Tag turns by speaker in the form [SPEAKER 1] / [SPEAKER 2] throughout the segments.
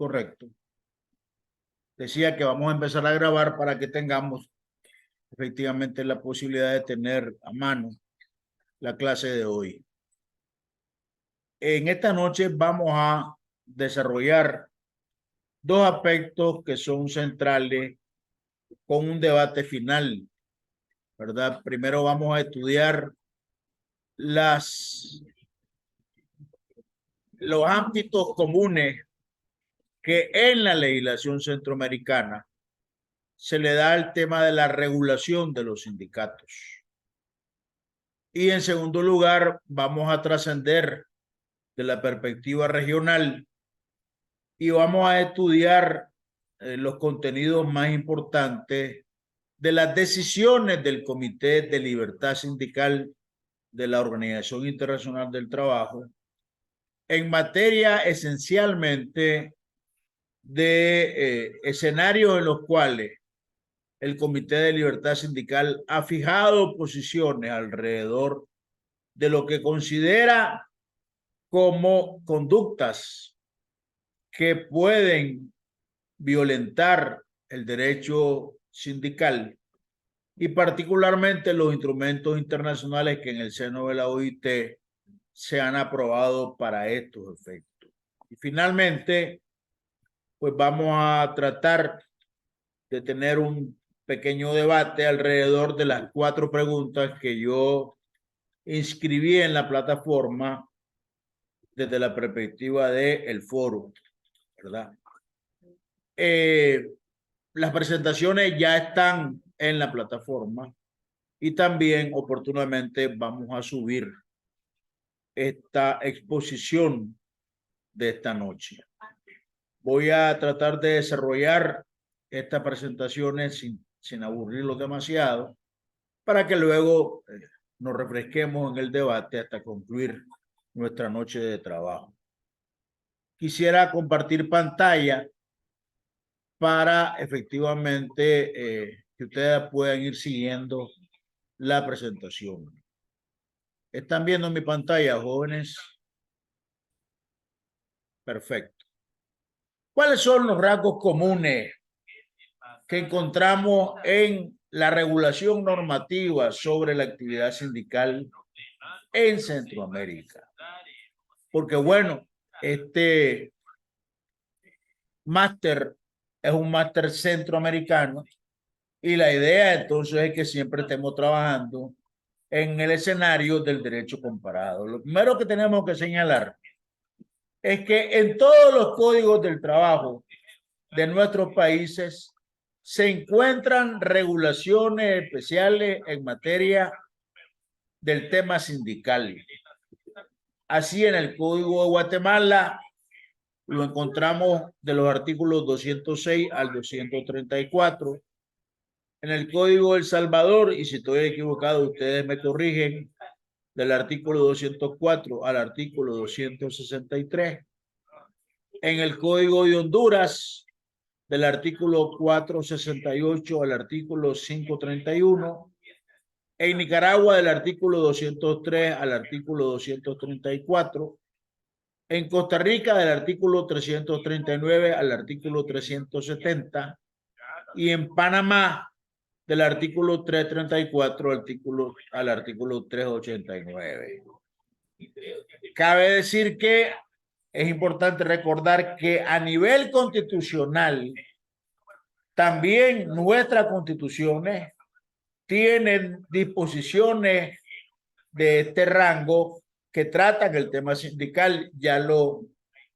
[SPEAKER 1] Correcto. Decía que vamos a empezar a grabar para que tengamos efectivamente la posibilidad de tener a mano la clase de hoy. En esta noche vamos a desarrollar dos aspectos que son centrales con un debate final, ¿verdad? Primero vamos a estudiar los ámbitos comunes que en la legislación centroamericana se le da el tema de la regulación de los sindicatos. Y en segundo lugar, vamos a trascender de la perspectiva regional y vamos a estudiar los contenidos más importantes de las decisiones del Comité de Libertad Sindical de la Organización Internacional del Trabajo en materia esencialmente de escenarios en los cuales el Comité de Libertad Sindical ha fijado posiciones alrededor de lo que considera como conductas que pueden violentar el derecho sindical y particularmente los instrumentos internacionales que en el seno de la OIT se han aprobado para estos efectos. Y finalmente, pues vamos a tratar de tener un pequeño debate alrededor de las 4 preguntas que yo inscribí en la plataforma desde la perspectiva del foro, ¿verdad? Las presentaciones ya están en la plataforma y también oportunamente vamos a subir esta exposición de esta noche. Voy a tratar de desarrollar estas presentaciones sin aburrirlos demasiado para que luego nos refresquemos en el debate hasta concluir nuestra noche de trabajo. Quisiera compartir pantalla para efectivamente que ustedes puedan ir siguiendo la presentación. ¿Están viendo mi pantalla, jóvenes? Perfecto. ¿Cuáles son los rasgos comunes que encontramos en la regulación normativa sobre la actividad sindical en Centroamérica? Porque bueno, este máster es un máster centroamericano y la idea entonces es que siempre estemos trabajando en el escenario del derecho comparado. Lo primero que tenemos que señalar es que en todos los códigos del trabajo de nuestros países se encuentran regulaciones especiales en materia del tema sindical. Así en el Código de Guatemala lo encontramos de los artículos 206 al 234. En el Código de El Salvador, y si estoy equivocado, ustedes me corrigen, del artículo 204 al artículo 263. En el Código de Honduras, del artículo 468 al artículo 531. En Nicaragua, del artículo 203 al artículo 234. En Costa Rica, del artículo 339 al artículo 370. Y en Panamá, del artículo 334 al artículo 389. Cabe decir que es importante recordar que a nivel constitucional, también nuestras constituciones tienen disposiciones de este rango que tratan el tema sindical. Ya lo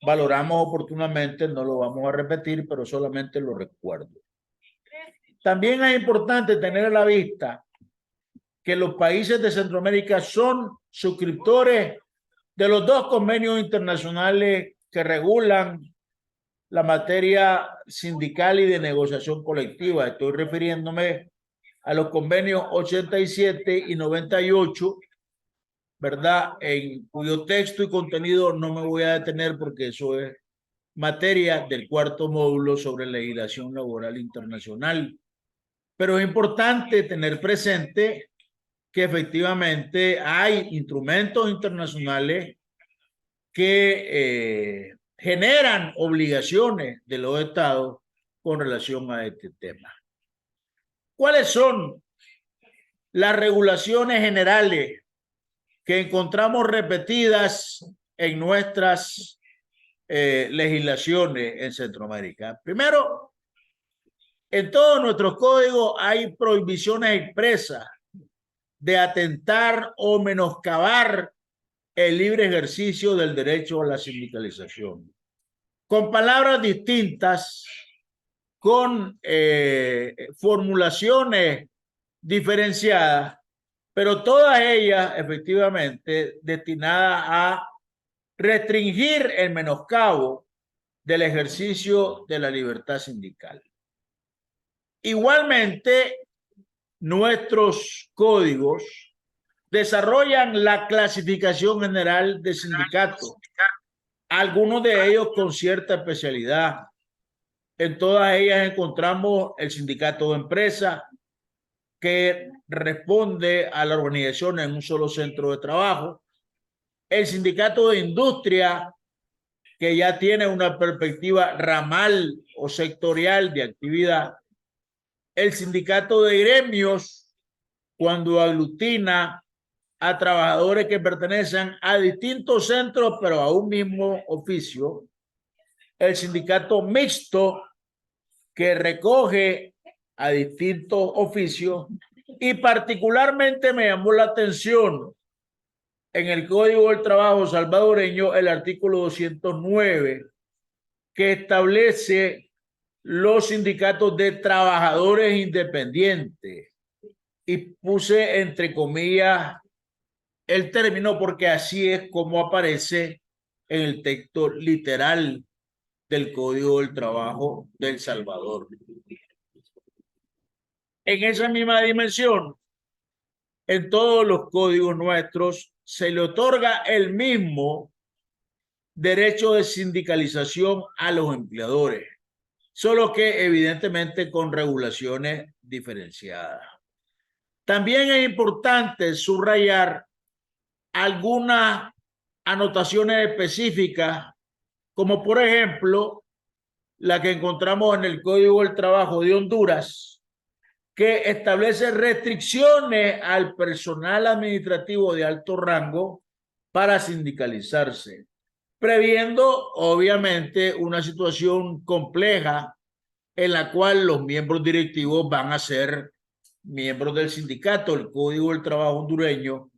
[SPEAKER 1] valoramos oportunamente, no lo vamos a repetir, pero solamente lo recuerdo. También es importante tener a la vista que los países de Centroamérica son suscriptores de los 2 convenios internacionales que regulan la materia sindical y de negociación colectiva. Estoy refiriéndome a los convenios 87 y 98, ¿verdad? En cuyo texto y contenido no me voy a detener porque eso es materia del 4º módulo sobre legislación laboral internacional. Pero es importante tener presente que efectivamente hay instrumentos internacionales que generan obligaciones de los estados con relación a este tema. ¿Cuáles son las regulaciones generales que encontramos repetidas en nuestras legislaciones en Centroamérica? Primero, en todos nuestros códigos hay prohibiciones expresas de atentar o menoscabar el libre ejercicio del derecho a la sindicalización. Con palabras distintas, con formulaciones diferenciadas, pero todas ellas efectivamente destinadas a restringir el menoscabo del ejercicio de la libertad sindical. Igualmente, nuestros códigos desarrollan la clasificación general de sindicatos, algunos de ellos con cierta especialidad. En todas ellas encontramos el sindicato de empresa, que responde a la organización en un solo centro de trabajo, el sindicato de industria, que ya tiene una perspectiva ramal o sectorial de actividad, el sindicato de gremios, cuando aglutina a trabajadores que pertenecen a distintos centros pero a un mismo oficio, el sindicato mixto, que recoge a distintos oficios, y particularmente me llamó la atención en el Código del Trabajo salvadoreño el artículo 209, que establece los sindicatos de trabajadores independientes, y puse entre comillas el término porque así es como aparece en el texto literal del Código del Trabajo de El Salvador. En esa misma dimensión, en todos los códigos nuestros se le otorga el mismo derecho de sindicalización a los empleadores, solo que evidentemente con regulaciones diferenciadas. También es importante subrayar algunas anotaciones específicas, como por ejemplo la que encontramos en el Código del Trabajo de Honduras, que establece restricciones al personal administrativo de alto rango para sindicalizarse, previendo obviamente una situación compleja en la cual los miembros directivos van a ser miembros del sindicato. El Código del Trabajo hondureño,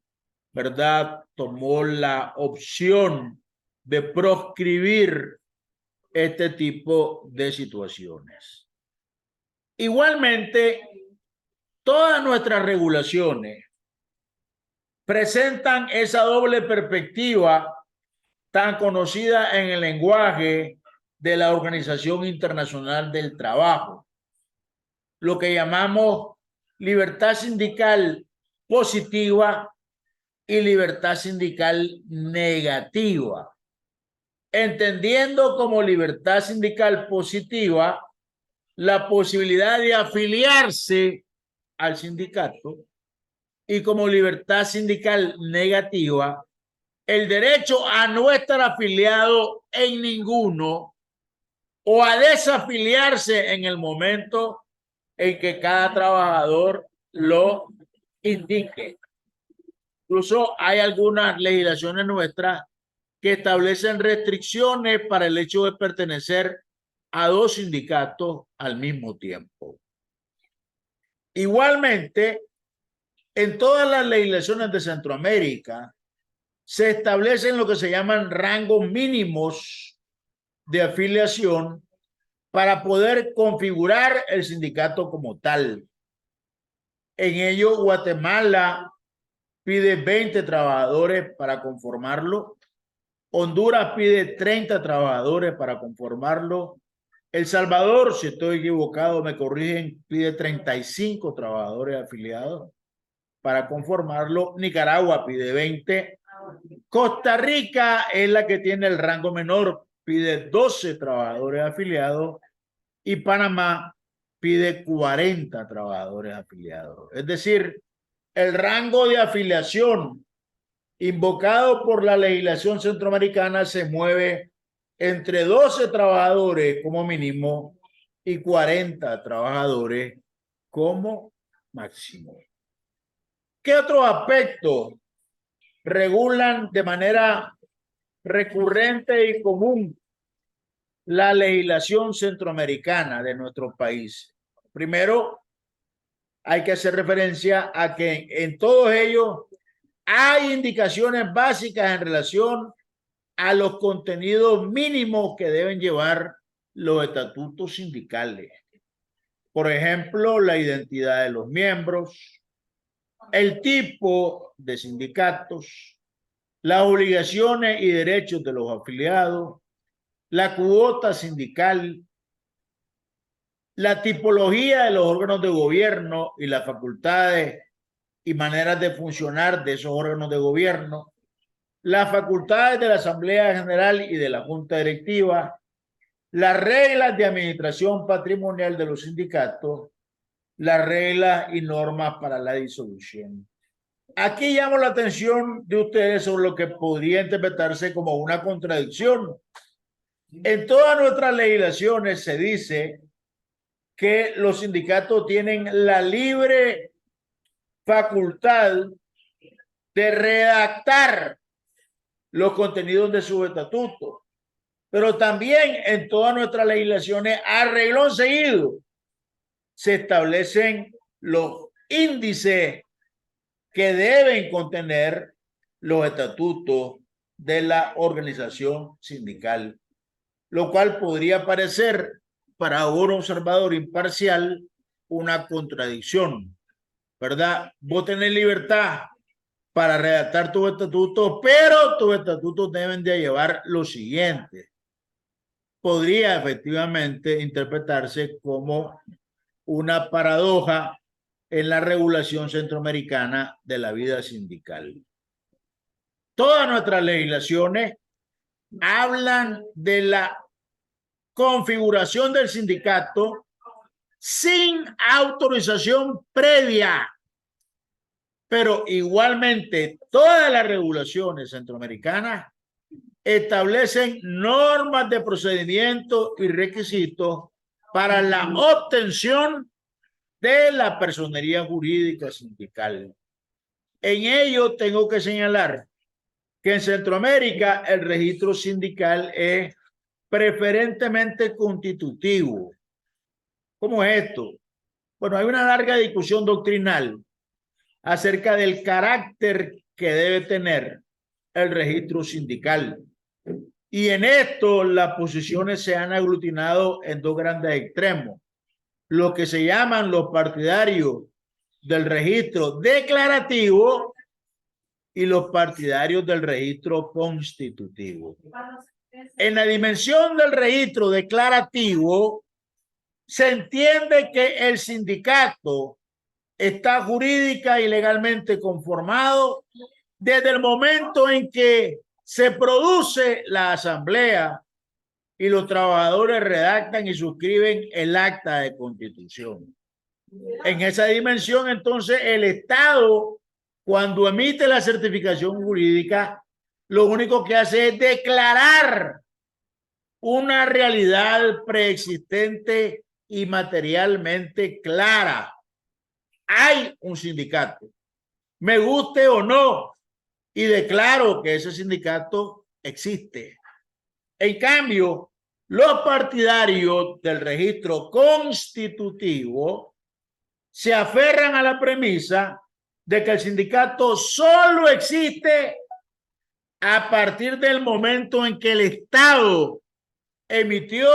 [SPEAKER 1] ¿verdad?, tomó la opción de proscribir este tipo de situaciones. Igualmente, todas nuestras regulaciones presentan esa doble perspectiva tan conocida en el lenguaje de la Organización Internacional del Trabajo, lo que llamamos libertad sindical positiva y libertad sindical negativa, entendiendo como libertad sindical positiva la posibilidad de afiliarse al sindicato, y como libertad sindical negativa el derecho a no estar afiliado en ninguno o a desafiliarse en el momento en que cada trabajador lo indique. Incluso hay algunas legislaciones nuestras que establecen restricciones para el hecho de pertenecer a dos sindicatos al mismo tiempo. Igualmente, en todas las legislaciones de Centroamérica se establecen lo que se llaman rangos mínimos de afiliación para poder configurar el sindicato como tal. En ello, Guatemala pide 20 trabajadores para conformarlo. Honduras pide 30 trabajadores para conformarlo. El Salvador, si estoy equivocado, me corrigen, pide 35 trabajadores afiliados para conformarlo. Nicaragua pide 20. Costa Rica es la que tiene el rango menor, pide 12 trabajadores afiliados, y Panamá pide 40 trabajadores afiliados. Es decir, el rango de afiliación invocado por la legislación centroamericana se mueve entre 12 trabajadores como mínimo y 40 trabajadores como máximo. ¿Qué otros aspectos regulan de manera recurrente y común la legislación centroamericana de nuestro país? Primero, hay que hacer referencia a que en todos ellos hay indicaciones básicas en relación a los contenidos mínimos que deben llevar los estatutos sindicales. Por ejemplo, la identidad de los miembros, el tipo de sindicatos, las obligaciones y derechos de los afiliados, la cuota sindical, la tipología de los órganos de gobierno y las facultades y maneras de funcionar de esos órganos de gobierno, las facultades de la Asamblea General y de la Junta Directiva, las reglas de administración patrimonial de los sindicatos, las reglas y normas para la disolución. Aquí llamo la atención de ustedes sobre lo que podría interpretarse como una contradicción. En todas nuestras legislaciones se dice que los sindicatos tienen la libre facultad de redactar los contenidos de sus estatutos, pero también en todas nuestras legislaciones, a renglón seguido, se establecen los índices que deben contener los estatutos de la organización sindical, lo cual podría parecer para un observador imparcial una contradicción, ¿verdad? Vos tenés libertad para redactar tus estatutos, pero tus estatutos deben de llevar lo siguiente. Podría efectivamente interpretarse como una paradoja en la regulación centroamericana de la vida sindical. Todas nuestras legislaciones hablan de la configuración del sindicato sin autorización previa, pero igualmente todas las regulaciones centroamericanas establecen normas de procedimiento y requisitos para la obtención de la personería jurídica sindical. En ello tengo que señalar que en Centroamérica el registro sindical es preferentemente constitutivo. ¿Cómo es esto? Bueno, hay una larga discusión doctrinal acerca del carácter que debe tener el registro sindical. Y en esto las posiciones se han aglutinado en dos grandes extremos. Lo que se llaman los partidarios del registro declarativo y los partidarios del registro constitutivo. En la dimensión del registro declarativo se entiende que el sindicato está jurídica y legalmente conformado desde el momento en que se produce la asamblea y los trabajadores redactan y suscriben el acta de constitución. En esa dimensión, entonces, el Estado, cuando emite la certificación jurídica, lo único que hace es declarar una realidad preexistente y materialmente clara. Hay un sindicato, me guste o no, y declaro que ese sindicato existe. En cambio, los partidarios del registro constitutivo se aferran a la premisa de que el sindicato solo existe a partir del momento en que el Estado emitió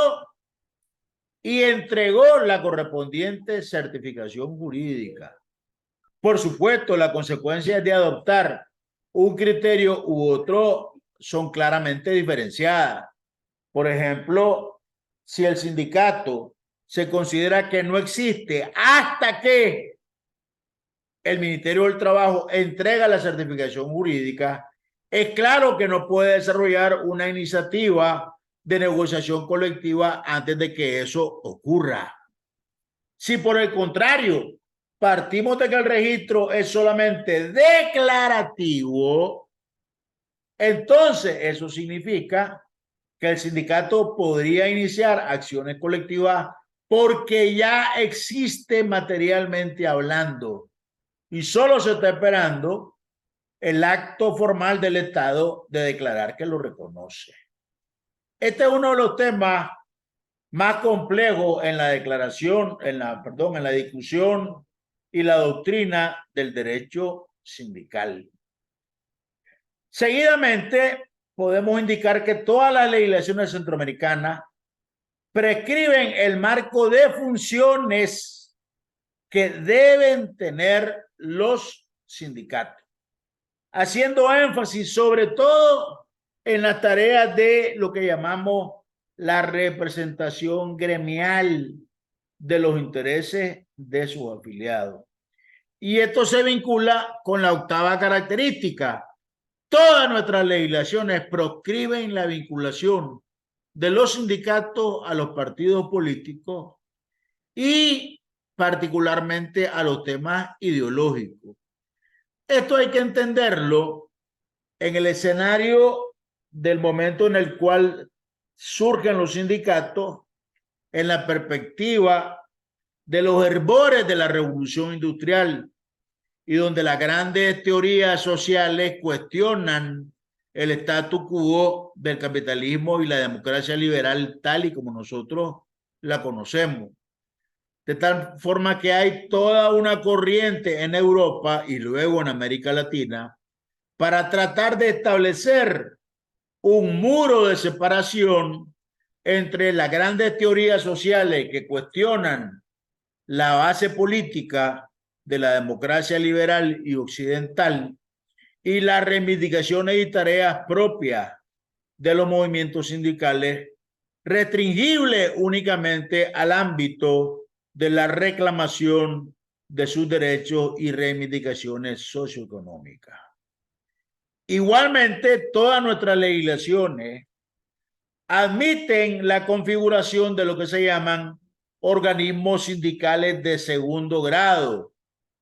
[SPEAKER 1] y entregó la correspondiente certificación jurídica. Por supuesto, las consecuencias de adoptar un criterio u otro son claramente diferenciadas. Por ejemplo, si el sindicato se considera que no existe hasta que el Ministerio del Trabajo entrega la certificación jurídica, es claro que no puede desarrollar una iniciativa de negociación colectiva antes de que eso ocurra. Si por el contrario partimos de que el registro es solamente declarativo, entonces eso significa que el sindicato podría iniciar acciones colectivas porque ya existe materialmente hablando y solo se está esperando el acto formal del Estado de declarar que lo reconoce. Este es uno de los temas más complejos en la declaración, en la discusión y la doctrina del derecho sindical. Seguidamente, podemos indicar que todas las legislaciones centroamericanas prescriben el marco de funciones que deben tener los sindicatos, haciendo énfasis sobre todo en las tareas de lo que llamamos la representación gremial de los intereses de sus afiliados. Y esto se vincula con la octava característica. Todas nuestras legislaciones proscriben la vinculación de los sindicatos a los partidos políticos y particularmente a los temas ideológicos. Esto hay que entenderlo en el escenario del momento en el cual surgen los sindicatos en la perspectiva de los hervores de la revolución industrial y donde las grandes teorías sociales cuestionan el status quo del capitalismo y la democracia liberal tal y como nosotros la conocemos. De tal forma que hay toda una corriente en Europa y luego en América Latina para tratar de establecer un muro de separación entre las grandes teorías sociales que cuestionan la base política de la democracia liberal y occidental y las reivindicaciones y tareas propias de los movimientos sindicales, restringibles únicamente al ámbito de la reclamación de sus derechos y reivindicaciones socioeconómicas. Igualmente, todas nuestras legislaciones admiten la configuración de lo que se llaman organismos sindicales de segundo grado.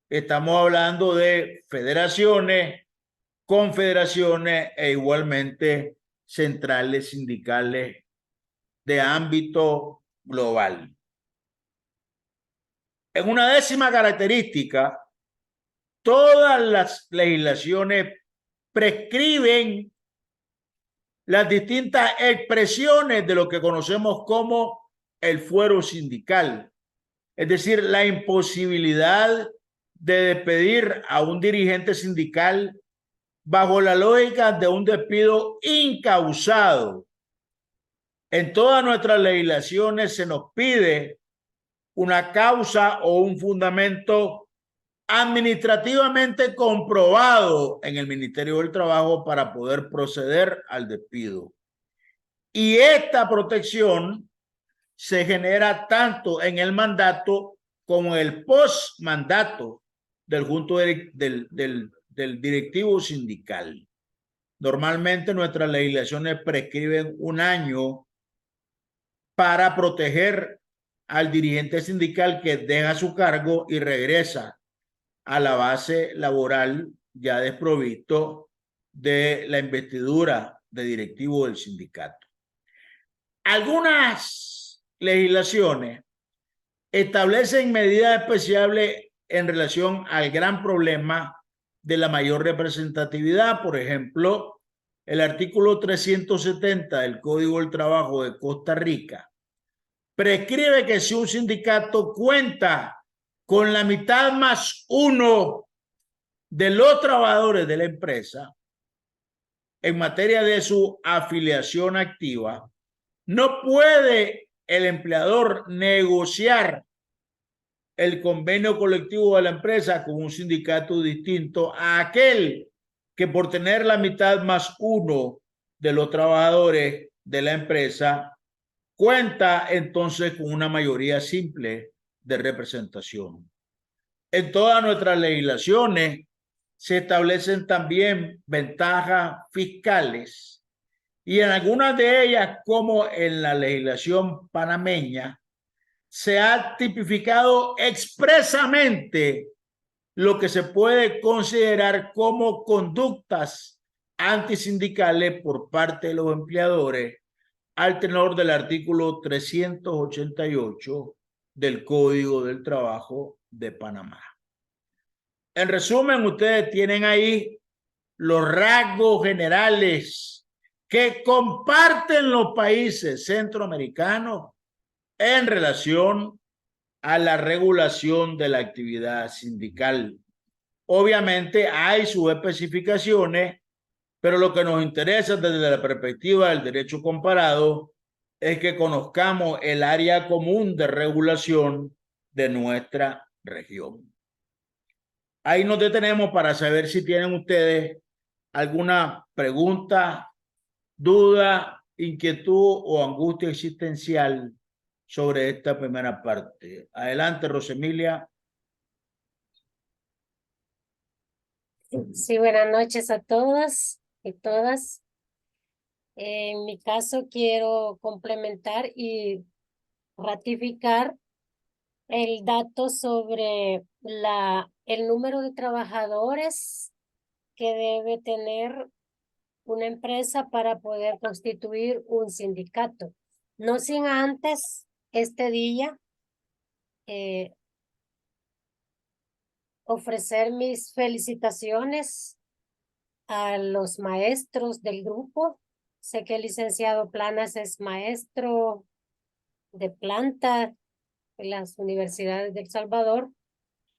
[SPEAKER 1] Estamos hablando de federaciones, confederaciones e igualmente centrales sindicales de ámbito global. En una décima característica, todas las legislaciones prescriben las distintas expresiones de lo que conocemos como el fuero sindical, es decir, la imposibilidad de despedir a un dirigente sindical bajo la lógica de un despido incausado. En todas nuestras legislaciones se nos pide una causa o un fundamento administrativamente comprobado en el Ministerio del Trabajo para poder proceder al despido. Y esta protección se genera tanto en el mandato como en el postmandato del directivo sindical. Normalmente nuestras legislaciones prescriben un año para proteger al dirigente sindical que deja su cargo y regresa a la base laboral ya desprovisto de la investidura de directivo del sindicato. Algunas legislaciones establecen medidas especiales en relación al gran problema de la mayor representatividad. Por ejemplo, el artículo 370 del Código del Trabajo de Costa Rica prescribe que si un sindicato cuenta con la mitad más uno de los trabajadores de la empresa en materia de su afiliación activa, no puede el empleador negociar el convenio colectivo de la empresa con un sindicato distinto a aquel que por tener la mitad más uno de los trabajadores de la empresa cuenta entonces con una mayoría simple de representación. En todas nuestras legislaciones se establecen también ventajas fiscales y en algunas de ellas, como en la legislación panameña, se ha tipificado expresamente lo que se puede considerar como conductas antisindicales por parte de los empleadores al tenor del artículo 388 del Código del Trabajo de Panamá. En resumen, ustedes tienen ahí los rasgos generales que comparten los países centroamericanos en relación a la regulación de la actividad sindical. Obviamente hay sus especificaciones, pero lo que nos interesa desde la perspectiva del derecho comparado es que conozcamos el área común de regulación de nuestra región. Ahí nos detenemos para saber si tienen ustedes alguna pregunta, duda, inquietud o angustia existencial sobre esta primera parte. Adelante, Rosemilia.
[SPEAKER 2] Sí, buenas noches a todos y todas. En mi caso quiero complementar y ratificar el dato sobre el número de trabajadores que debe tener una empresa para poder constituir un sindicato. No sin antes este día ofrecer mis felicitaciones a los maestros del grupo. Sé que el licenciado Planas es maestro de planta en las universidades de El Salvador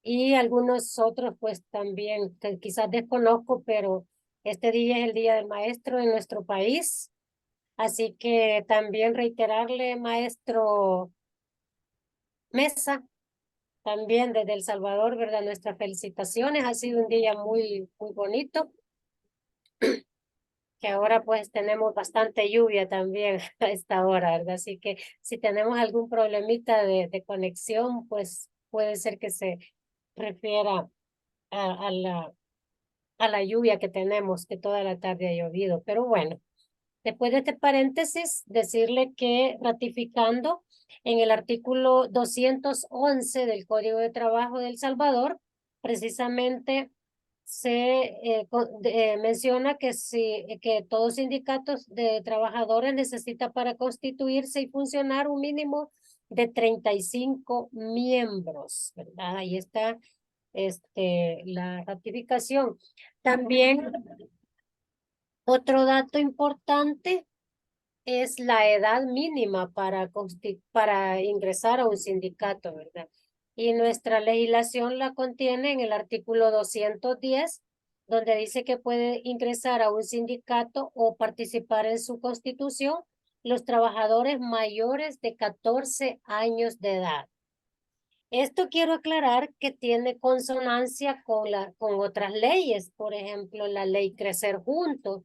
[SPEAKER 2] y algunos otros pues también que quizás desconozco, pero este día es el Día del Maestro en nuestro país. Así que también reiterarle, maestro Mesa, también desde El Salvador, ¿verdad? Nuestras felicitaciones. Ha sido un día muy, muy bonito, que ahora pues tenemos bastante lluvia también a esta hora, ¿verdad? Así que si tenemos algún problemita de conexión, pues puede ser que se refiera a, a la, a la lluvia que tenemos, que toda la tarde ha llovido. Pero bueno, después de este paréntesis, decirle que ratificando en el artículo 211 del Código de Trabajo de El Salvador, precisamente se menciona que todos sindicatos de trabajadores necesita para constituirse y funcionar un mínimo de 35 miembros, ¿verdad? Ahí está la ratificación. También otro dato importante es la edad mínima para ingresar a un sindicato, ¿verdad? Y nuestra legislación la contiene en el artículo 210, donde dice que puede ingresar a un sindicato o participar en su constitución los trabajadores mayores de 14 años de edad. Esto quiero aclarar que tiene consonancia con otras leyes, por ejemplo, la ley Crecer Juntos,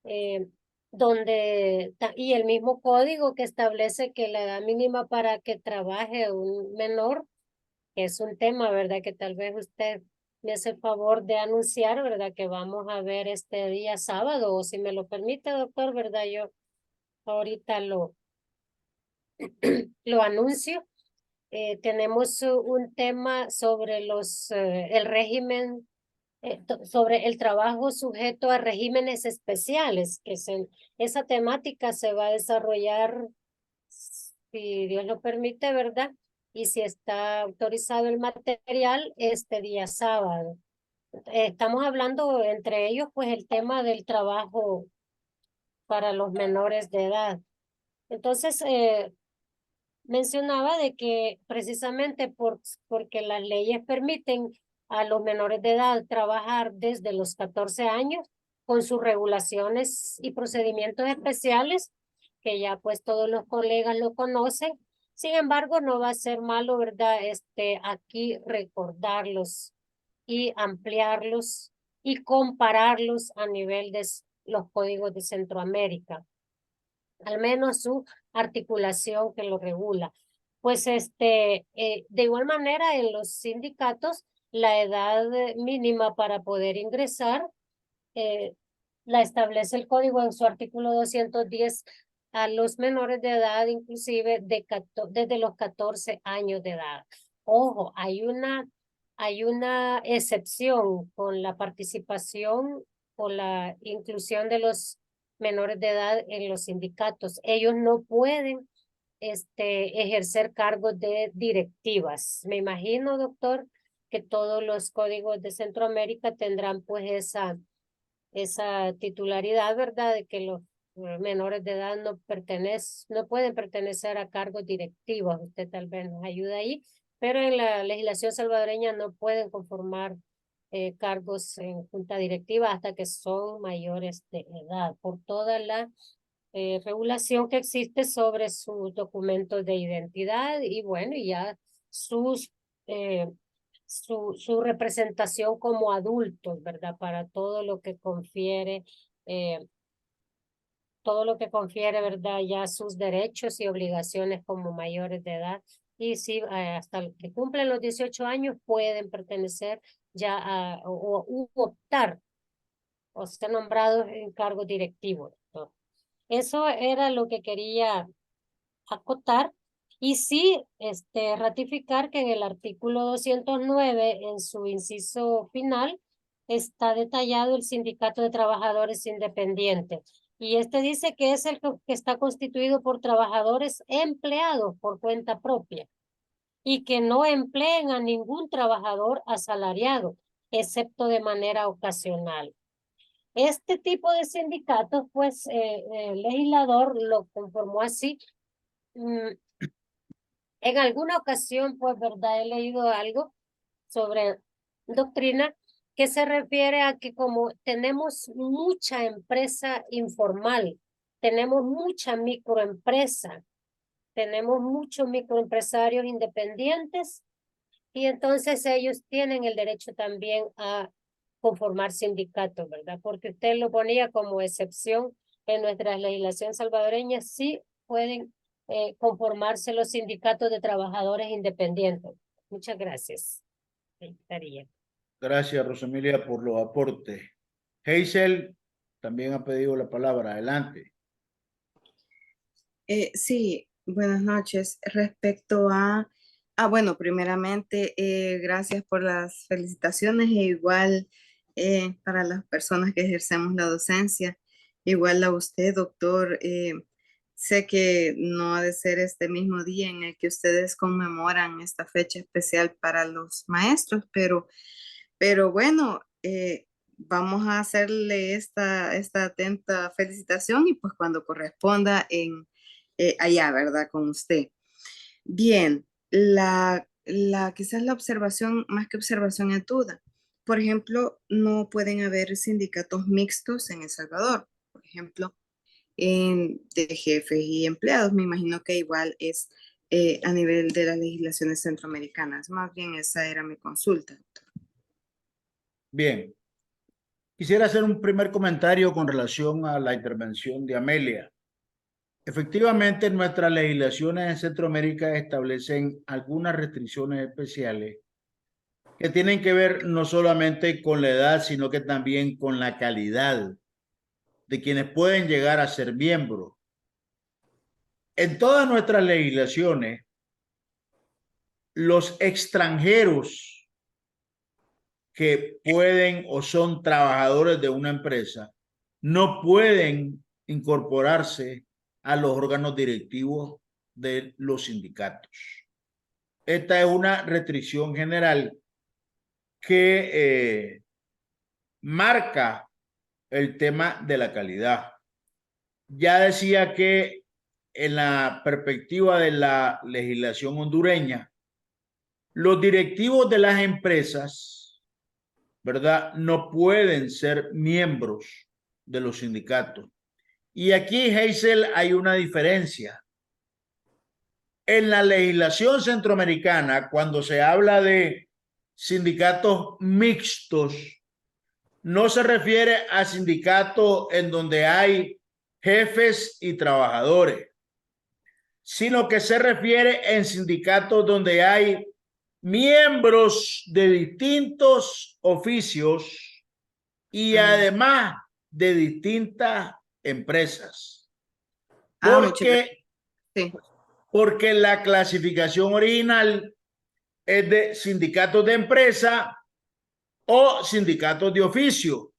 [SPEAKER 2] eh, y el mismo código que establece que la edad mínima para que trabaje un menor, que es un tema, ¿verdad? Que tal vez usted me hace el favor de anunciar, ¿verdad? Que vamos a ver este día sábado, o si me lo permite, doctor, ¿verdad? Yo ahorita lo anuncio. Tenemos un tema sobre el régimen sobre el trabajo sujeto a regímenes especiales, esa temática se va a desarrollar, si Dios lo permite, ¿verdad? Y si está autorizado el material, este día sábado. Estamos hablando entre ellos, pues, el tema del trabajo para los menores de edad. Entonces, mencionaba de que precisamente porque las leyes permiten a los menores de edad trabajar desde los 14 años con sus regulaciones y procedimientos especiales, que ya pues todos los colegas lo conocen. Sin embargo, no va a ser malo, ¿verdad? Aquí recordarlos y ampliarlos y compararlos a nivel de los códigos de Centroamérica, al menos su articulación que lo regula. Pues de igual manera en los sindicatos, la edad mínima para poder ingresar eh, la establece el código en su artículo 210 a los menores de edad, inclusive desde los 14 años de edad. Ojo, hay una excepción con la participación o la inclusión de los menores de edad en los sindicatos. Ellos no pueden ejercer cargos de directivas. Me imagino, doctor, que todos los códigos de Centroamérica tendrán pues esa titularidad, ¿verdad? De que los menores de edad no pueden pertenecer a cargos directivos. Usted tal vez nos ayuda ahí, pero en la legislación salvadoreña no pueden conformar cargos en junta directiva hasta que son mayores de edad, por toda la regulación que existe sobre sus documentos de identidad y bueno, y ya sus su representación como adultos, ¿verdad? Para eh, todo lo que confiere, ¿verdad? Ya sus derechos y obligaciones como mayores de edad. Y sí, hasta que cumplen los 18 años pueden pertenecer ya u optar o ser nombrados en cargos directivos. ¿No? Eso era lo que quería acotar. Y sí, ratificar que en el artículo 209, en su inciso final, está detallado el Sindicato de Trabajadores Independientes. Y dice que es el que está constituido por trabajadores empleados por cuenta propia y que no empleen a ningún trabajador asalariado, excepto de manera ocasional. Este tipo de sindicatos, pues, el legislador lo conformó así. En alguna ocasión, pues, verdad, he leído algo sobre doctrina que se refiere a que como tenemos mucha empresa informal, tenemos mucha microempresa, tenemos muchos microempresarios independientes y entonces ellos tienen el derecho también a conformar sindicatos, ¿verdad? Porque usted lo ponía como excepción en nuestra legislación salvadoreña, sí pueden conformarse los sindicatos de trabajadores independientes. Muchas gracias. Ahí estaría.
[SPEAKER 1] Gracias, Rosemilia, por los aportes. Hazel también ha pedido la palabra. Adelante.
[SPEAKER 3] Sí, buenas noches. Respecto bueno, primeramente, gracias por las felicitaciones e igual para las personas que ejercemos la docencia, igual a usted, doctor. Sé que no ha de ser este mismo día en el que ustedes conmemoran esta fecha especial para los maestros, pero bueno, vamos a hacerle esta atenta felicitación y pues cuando corresponda allá, ¿verdad? Con usted. Bien, quizás la observación, más que observación es duda. Por ejemplo, no pueden haber sindicatos mixtos en El Salvador. Por ejemplo, de jefes y empleados. Me imagino que igual es a nivel de las legislaciones centroamericanas. Más bien esa era mi consulta.
[SPEAKER 1] Bien. Quisiera hacer un primer comentario con relación a la intervención de Amelia. Efectivamente, nuestras legislaciones en Centroamérica establecen algunas restricciones especiales que tienen que ver no solamente con la edad, sino que también con la calidad de quienes pueden llegar a ser miembros. En todas nuestras legislaciones, los extranjeros que pueden o son trabajadores de una empresa no pueden incorporarse a los órganos directivos de los sindicatos. Esta es una restricción general que marca el tema de la calidad. Ya decía que en la perspectiva de la legislación hondureña, los directivos de las empresas, ¿verdad?, no pueden ser miembros de los sindicatos. Y aquí, Hazel, hay una diferencia. En la legislación centroamericana, cuando se habla de sindicatos mixtos, no se refiere a sindicatos en donde hay jefes y trabajadores, sino que se refiere en sindicatos donde hay miembros de distintos oficios y además de distintas empresas.
[SPEAKER 3] Muchas gracias. Sí.
[SPEAKER 1] Porque la clasificación original es de sindicatos de empresa o sindicatos de oficio.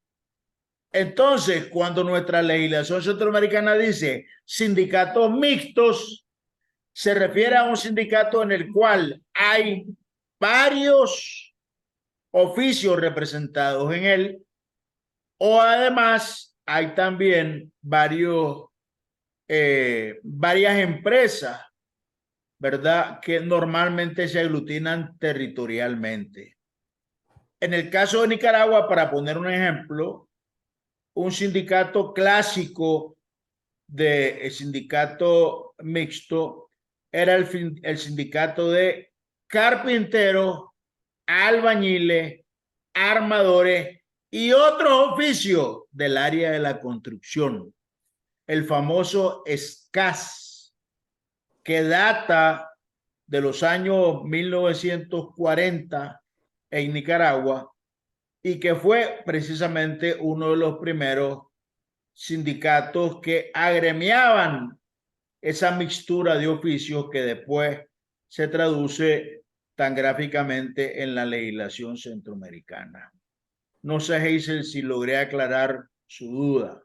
[SPEAKER 1] Entonces, cuando nuestra legislación centroamericana dice sindicatos mixtos, se refiere a un sindicato en el cual hay varios oficios representados en él, o además hay también varias empresas, ¿verdad?, que normalmente se aglutinan territorialmente. En el caso de Nicaragua, para poner un ejemplo, un sindicato clásico de sindicato mixto era el sindicato de carpinteros, albañiles, armadores y otros oficios del área de la construcción. El famoso SCAS, que data de los años 1940 en Nicaragua y que fue precisamente uno de los primeros sindicatos que agremiaban esa mixtura de oficios que después se traduce tan gráficamente en la legislación centroamericana. No sé, Hazel, si logré aclarar su duda.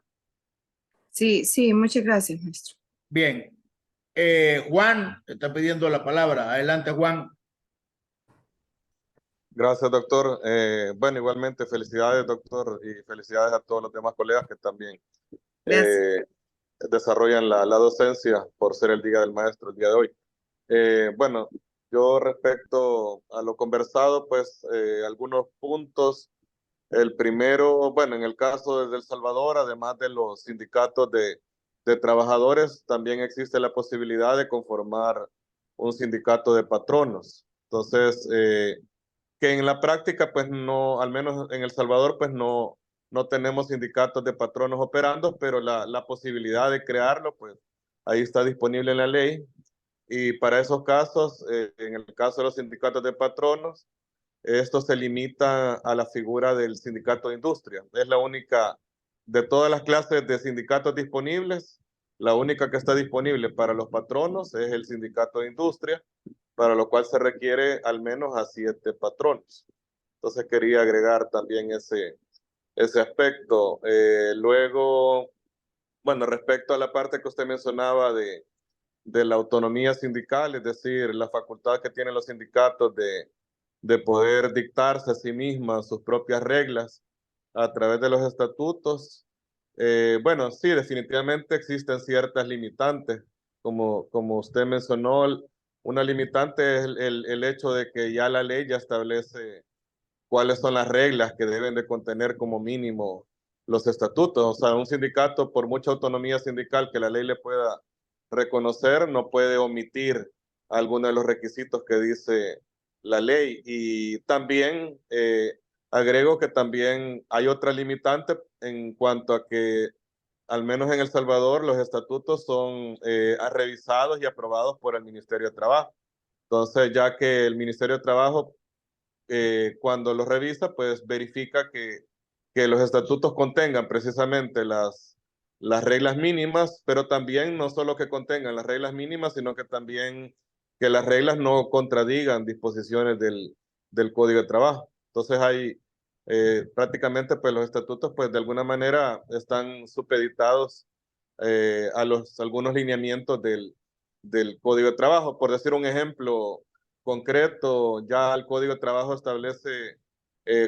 [SPEAKER 3] Sí, sí, muchas gracias, maestro.
[SPEAKER 1] Bien. Juan está pidiendo la palabra. Adelante, Juan.
[SPEAKER 4] Gracias, doctor. Bueno, igualmente felicidades, doctor, y felicidades a todos los demás colegas que también
[SPEAKER 3] Gracias.
[SPEAKER 4] desarrollan la docencia por ser el Día del Maestro el día de hoy. Bueno, yo respecto a lo conversado, pues algunos puntos. El primero, bueno, en el caso de El Salvador, además de los sindicatos de trabajadores, también existe la posibilidad de conformar un sindicato de patronos. Entonces, que en la práctica, pues no, al menos en El Salvador, pues no tenemos sindicatos de patronos operando, pero la posibilidad de crearlo, pues ahí está disponible en la ley. Y para esos casos, en el caso de los sindicatos de patronos, esto se limita a la figura del sindicato de industria. Es la única, de todas las clases de sindicatos disponibles, la única que está disponible para los patronos es el sindicato de industria, para lo cual se requiere al menos a 7 patronos. Entonces quería agregar también ese aspecto. Luego, bueno, respecto a la parte que usted mencionaba de la autonomía sindical, es decir, la facultad que tienen los sindicatos de poder dictarse a sí mismas sus propias reglas a través de los estatutos. Bueno, sí, definitivamente existen ciertas limitantes. Como usted mencionó, una limitante es el hecho de que ya la ley ya establece cuáles son las reglas que deben de contener como mínimo los estatutos. O sea, un sindicato, por mucha autonomía sindical que la ley le pueda reconocer, no puede omitir alguno de los requisitos que dice la ley. Y también agrego que también hay otra limitante en cuanto a que, al menos en El Salvador, los estatutos son revisados y aprobados por el Ministerio de Trabajo. Entonces, ya que el Ministerio de Trabajo, cuando los revisa, pues verifica que los estatutos contengan precisamente las reglas mínimas, pero también no solo que contengan las reglas mínimas, sino que también que las reglas no contradigan disposiciones del Código de Trabajo. Entonces hay prácticamente pues los estatutos pues de alguna manera están supeditados a algunos lineamientos del Código de Trabajo. Por decir un ejemplo concreto, ya el Código de Trabajo establece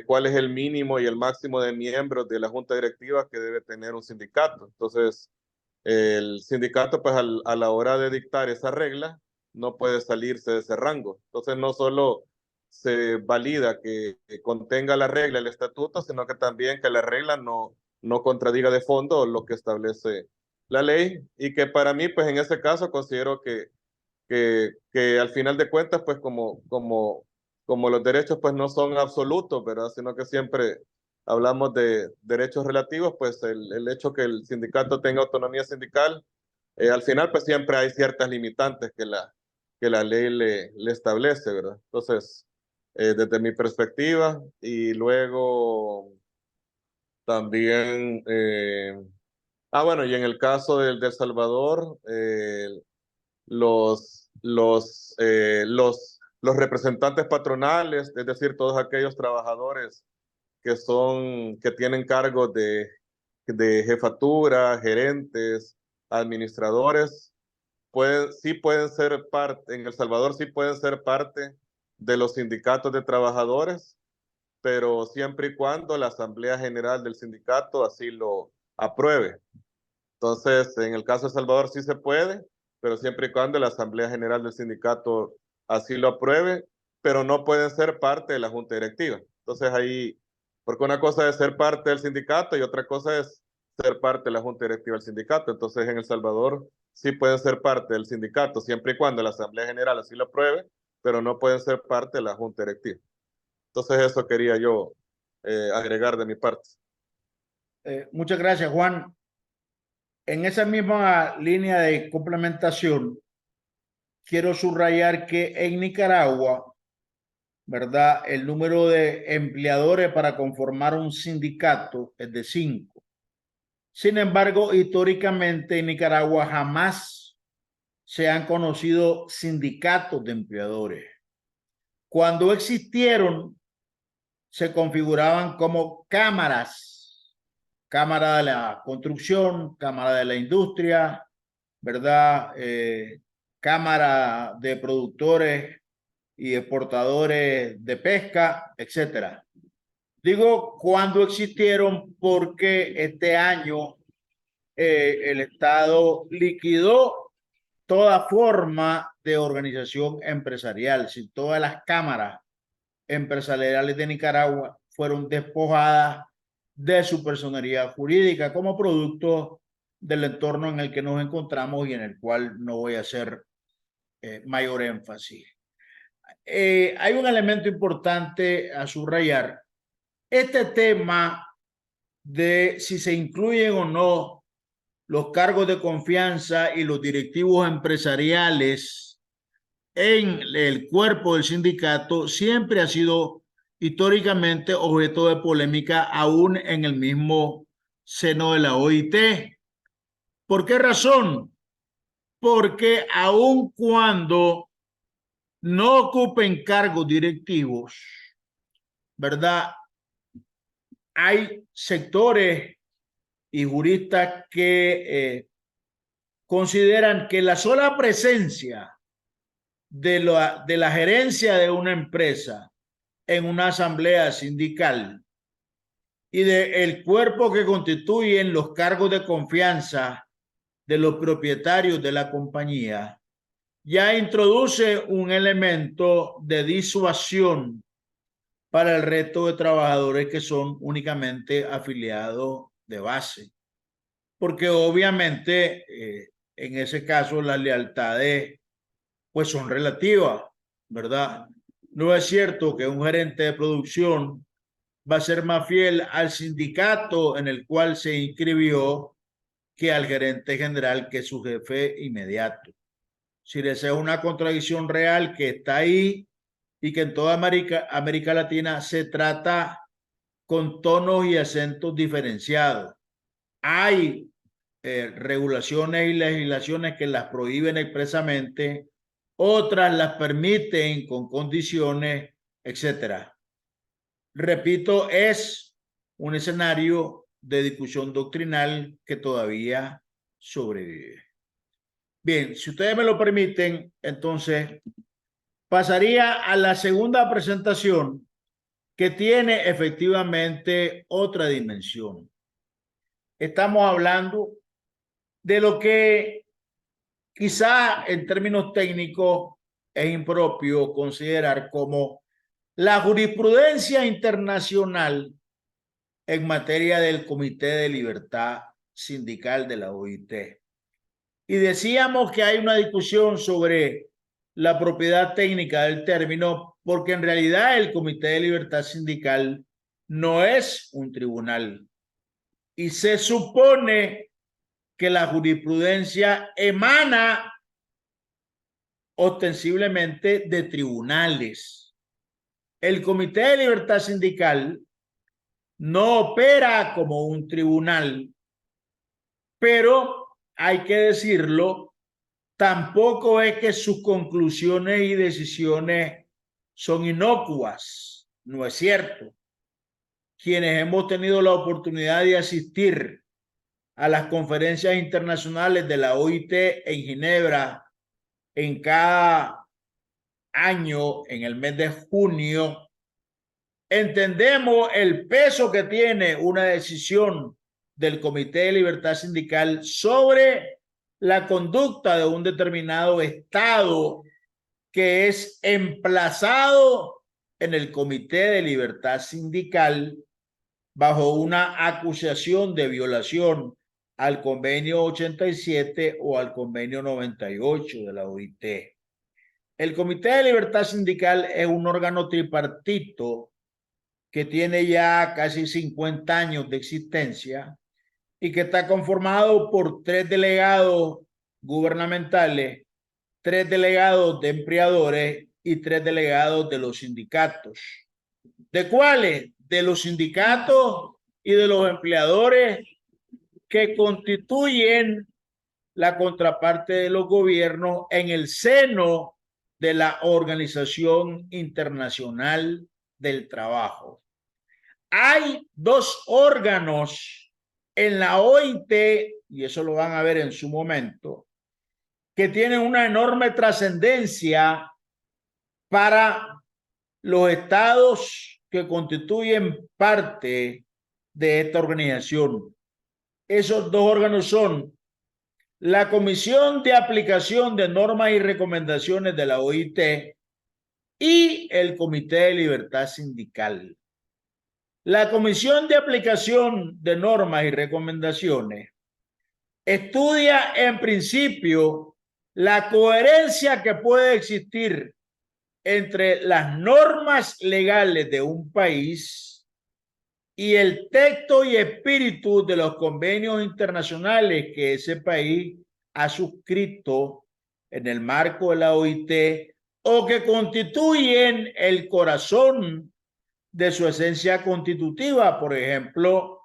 [SPEAKER 4] cuál es el mínimo y el máximo de miembros de la junta directiva que debe tener un sindicato. Entonces, el sindicato, pues a la hora de dictar esa regla, no puede salirse de ese rango. Entonces, no solo se valida que contenga la regla el estatuto, sino que también que la regla no contradiga de fondo lo que establece la ley, y que para mí, pues en ese caso, considero que al final de cuentas, pues como los derechos pues no son absolutos, ¿verdad? Sino que siempre hablamos de derechos relativos, pues el hecho que el sindicato tenga autonomía sindical, al final pues siempre hay ciertas limitantes que la ley le establece, ¿verdad? Entonces, desde mi perspectiva, y luego también, bueno, y en el caso del Salvador, los representantes patronales, es decir, todos aquellos trabajadores que tienen cargos de jefatura, gerentes, administradores, sí pueden ser parte, en El Salvador sí pueden ser parte de los sindicatos de trabajadores, pero siempre y cuando la Asamblea General del sindicato así lo apruebe. Entonces, en el caso de El Salvador sí se puede, pero siempre y cuando la Asamblea General del sindicato así lo apruebe, pero no pueden ser parte de la Junta Directiva. Entonces ahí, porque una cosa es ser parte del sindicato y otra cosa es ser parte de la Junta Directiva del sindicato. Entonces en El Salvador sí pueden ser parte del sindicato, siempre y cuando la Asamblea General así lo apruebe, pero no pueden ser parte de la Junta Directiva. Entonces eso quería yo agregar de mi parte.
[SPEAKER 1] Muchas gracias, Juan. En esa misma línea de complementación, quiero subrayar que en Nicaragua, ¿verdad? El número de empleadores para conformar un sindicato es de 5. Sin embargo, históricamente en Nicaragua jamás se han conocido sindicatos de empleadores. Cuando existieron, se configuraban como cámaras, cámara de la construcción, cámara de la industria, ¿verdad? Cámara de productores y exportadores de pesca, etcétera. Digo cuando existieron porque este año el Estado liquidó toda forma de organización empresarial, si todas las cámaras empresariales de Nicaragua fueron despojadas de su personería jurídica como producto del entorno en el que nos encontramos y en el cual no voy a hacer mayor énfasis. Hay un elemento importante a subrayar. Este tema de si se incluyen o no los cargos de confianza y los directivos empresariales en el cuerpo del sindicato siempre ha sido históricamente objeto de polémica aún en el mismo seno de la OIT. ¿Por qué razón? Porque aun cuando no ocupen cargos directivos, ¿verdad? Hay sectores y juristas que consideran que la sola presencia de la gerencia de una empresa en una asamblea sindical y del cuerpo que constituyen los cargos de confianza de los propietarios de la compañía ya introduce un elemento de disuasión para el resto de trabajadores que son únicamente afiliados de base. Porque obviamente en ese caso las lealtades pues son relativas, ¿verdad? No es cierto que un gerente de producción va a ser más fiel al sindicato en el cual se inscribió que al gerente general, que es su jefe inmediato. Si esa es una contradicción real que está ahí y que en toda América Latina se trata con tonos y acentos diferenciados. Hay regulaciones y legislaciones que las prohíben expresamente, otras las permiten con condiciones, etcétera. Repito, es un escenario de discusión doctrinal que todavía sobrevive. Bien, si ustedes me lo permiten, entonces pasaría a la segunda presentación que tiene efectivamente otra dimensión. Estamos hablando de lo que quizá en términos técnicos es impropio considerar como la jurisprudencia internacional en materia del Comité de Libertad Sindical de la OIT. Y decíamos que hay una discusión sobre la propiedad técnica del término porque en realidad el Comité de Libertad Sindical no es un tribunal y se supone que la jurisprudencia emana ostensiblemente de tribunales. El Comité de Libertad Sindical no opera como un tribunal, pero hay que decirlo, tampoco es que sus conclusiones y decisiones son inocuas, no es cierto. Quienes hemos tenido la oportunidad de asistir a las conferencias internacionales de la OIT en Ginebra en cada año en el mes de junio, entendemos el peso que tiene una decisión del Comité de Libertad Sindical sobre la conducta de un determinado Estado que es emplazado en el Comité de Libertad Sindical bajo una acusación de violación al convenio 87 o al convenio 98 de la OIT. El Comité de Libertad Sindical es un órgano tripartito que tiene ya casi 50 años de existencia y que está conformado por 3 delegados gubernamentales, 3 delegados de empleadores y 3 delegados de los sindicatos. ¿De cuáles? De los sindicatos y de los empleadores que constituyen la contraparte de los gobiernos en el seno de la Organización Internacional del Trabajo. Hay 2 órganos en la OIT, y eso lo van a ver en su momento, que tienen una enorme trascendencia para los estados que constituyen parte de esta organización. Esos 2 órganos son la Comisión de Aplicación de Normas y Recomendaciones de la OIT y el Comité de Libertad Sindical. La Comisión de Aplicación de Normas y Recomendaciones estudia en principio la coherencia que puede existir entre las normas legales de un país y el texto y espíritu de los convenios internacionales que ese país ha suscrito en el marco de la OIT o que constituyen el corazón de su esencia constitutiva. Por ejemplo,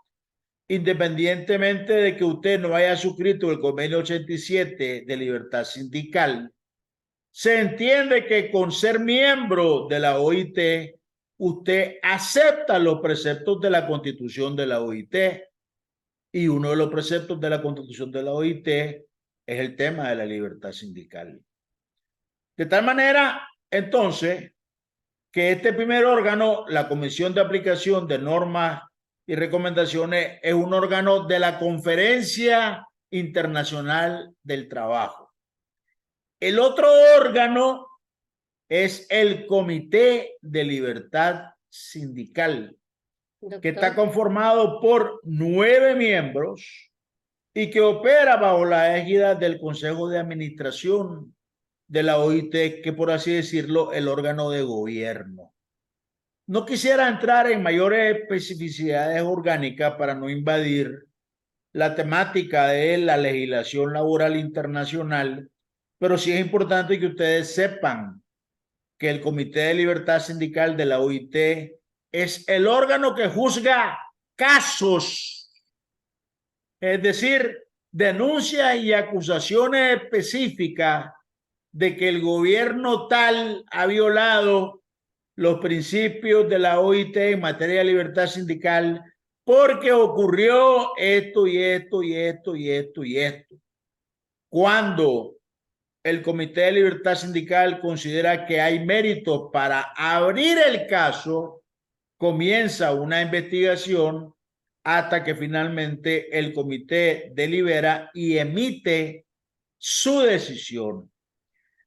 [SPEAKER 1] independientemente de que usted no haya suscrito el convenio 87 de libertad sindical, se entiende que con ser miembro de la OIT, usted acepta los preceptos de la Constitución de la OIT. Y uno de los preceptos de la Constitución de la OIT es el tema de la libertad sindical. De tal manera, entonces, que este primer órgano, la Comisión de Aplicación de Normas y Recomendaciones, es un órgano de la Conferencia Internacional del Trabajo. El otro órgano es el Comité de Libertad Sindical, que está conformado por 9 miembros y que opera bajo la égida del Consejo de Administración de la OIT, que por así decirlo, el órgano de gobierno. No quisiera entrar en mayores especificidades orgánicas para no invadir la temática de la legislación laboral internacional, pero sí es importante que ustedes sepan que el Comité de Libertad Sindical de la OIT es el órgano que juzga casos, es decir, denuncias y acusaciones específicas de que el gobierno tal ha violado los principios de la OIT en materia de libertad sindical porque ocurrió esto y esto y esto y esto y esto. Cuando el Comité de Libertad Sindical considera que hay méritos para abrir el caso, comienza una investigación hasta que finalmente el comité delibera y emite su decisión.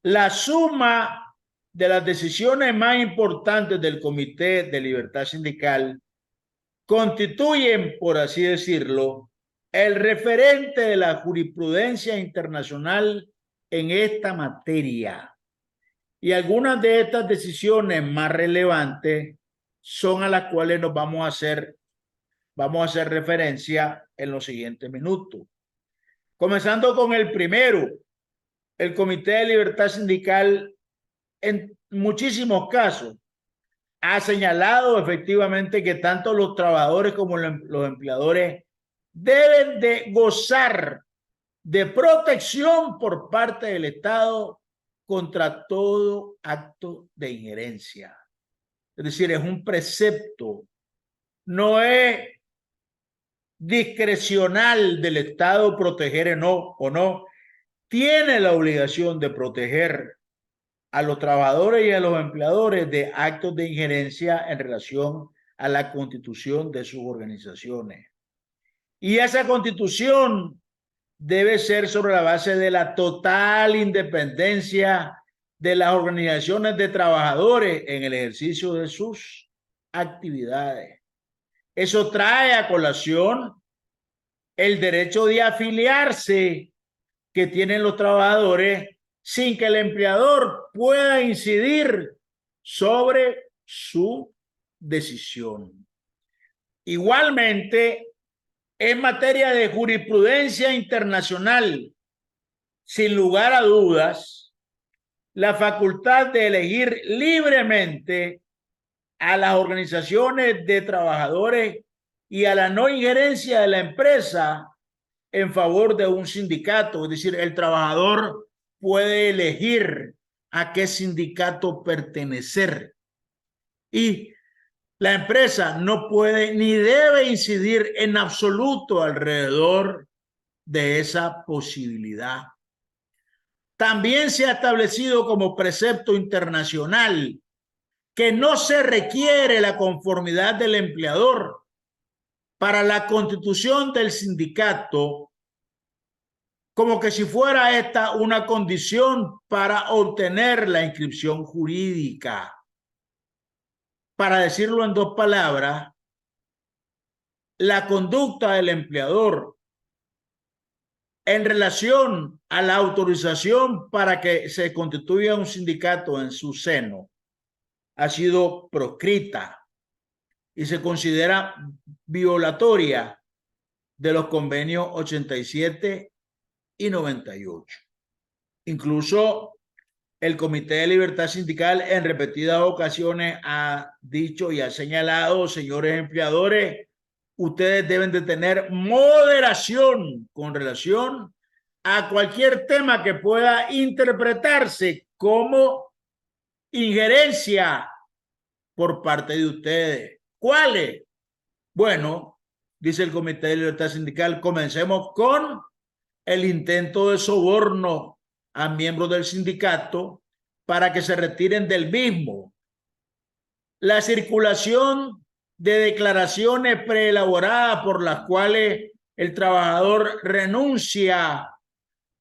[SPEAKER 1] La suma de las decisiones más importantes del Comité de Libertad Sindical constituyen, por así decirlo, el referente de la jurisprudencia internacional en esta materia. Y algunas de estas decisiones más relevantes son a las cuales nos vamos a hacer referencia en los siguientes minutos. Comenzando con el primero, el Comité de Libertad Sindical en muchísimos casos ha señalado efectivamente que tanto los trabajadores como los empleadores deben de gozar de protección por parte del Estado contra todo acto de injerencia. Es decir, es un precepto, no es discrecional del Estado proteger o no, tiene la obligación de proteger a los trabajadores y a los empleadores de actos de injerencia en relación a la constitución de sus organizaciones. Y esa constitución debe ser sobre la base de la total independencia de las organizaciones de trabajadores en el ejercicio de sus actividades. Eso trae a colación el derecho de afiliarse que tienen los trabajadores sin que el empleador pueda incidir sobre su decisión. Igualmente, en materia de jurisprudencia internacional, sin lugar a dudas, la facultad de elegir libremente a las organizaciones de trabajadores y a la no injerencia de la empresa en favor de un sindicato, es decir, el trabajador puede elegir a qué sindicato pertenecer y la empresa no puede ni debe incidir en absoluto alrededor de esa posibilidad. También se ha establecido como precepto internacional que no se requiere la conformidad del empleador para la constitución del sindicato, como que si fuera esta una condición para obtener la inscripción jurídica. Para decirlo en dos palabras, la conducta del empleador en relación a la autorización para que se constituya un sindicato en su seno ha sido proscrita y se considera violatoria de los convenios 87 y 98. Incluso el Comité de Libertad Sindical en repetidas ocasiones ha dicho y ha señalado, señores empleadores, ustedes deben de tener moderación con relación a cualquier tema que pueda interpretarse como injerencia por parte de ustedes. ¿Cuáles? Bueno, dice el Comité de Libertad Sindical, comencemos con el intento de soborno a miembros del sindicato para que se retiren del mismo. La circulación de declaraciones preelaboradas por las cuales el trabajador renuncia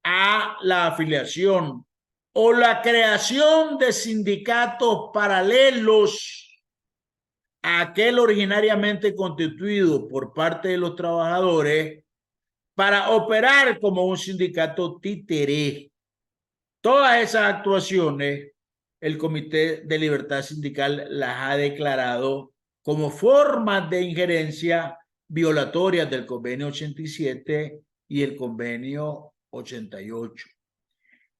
[SPEAKER 1] a la afiliación o la creación de sindicatos paralelos a aquel originariamente constituido por parte de los trabajadores para operar como un sindicato títere. Todas esas actuaciones, el Comité de Libertad Sindical las ha declarado como formas de injerencia violatorias del convenio 87 y el convenio 88.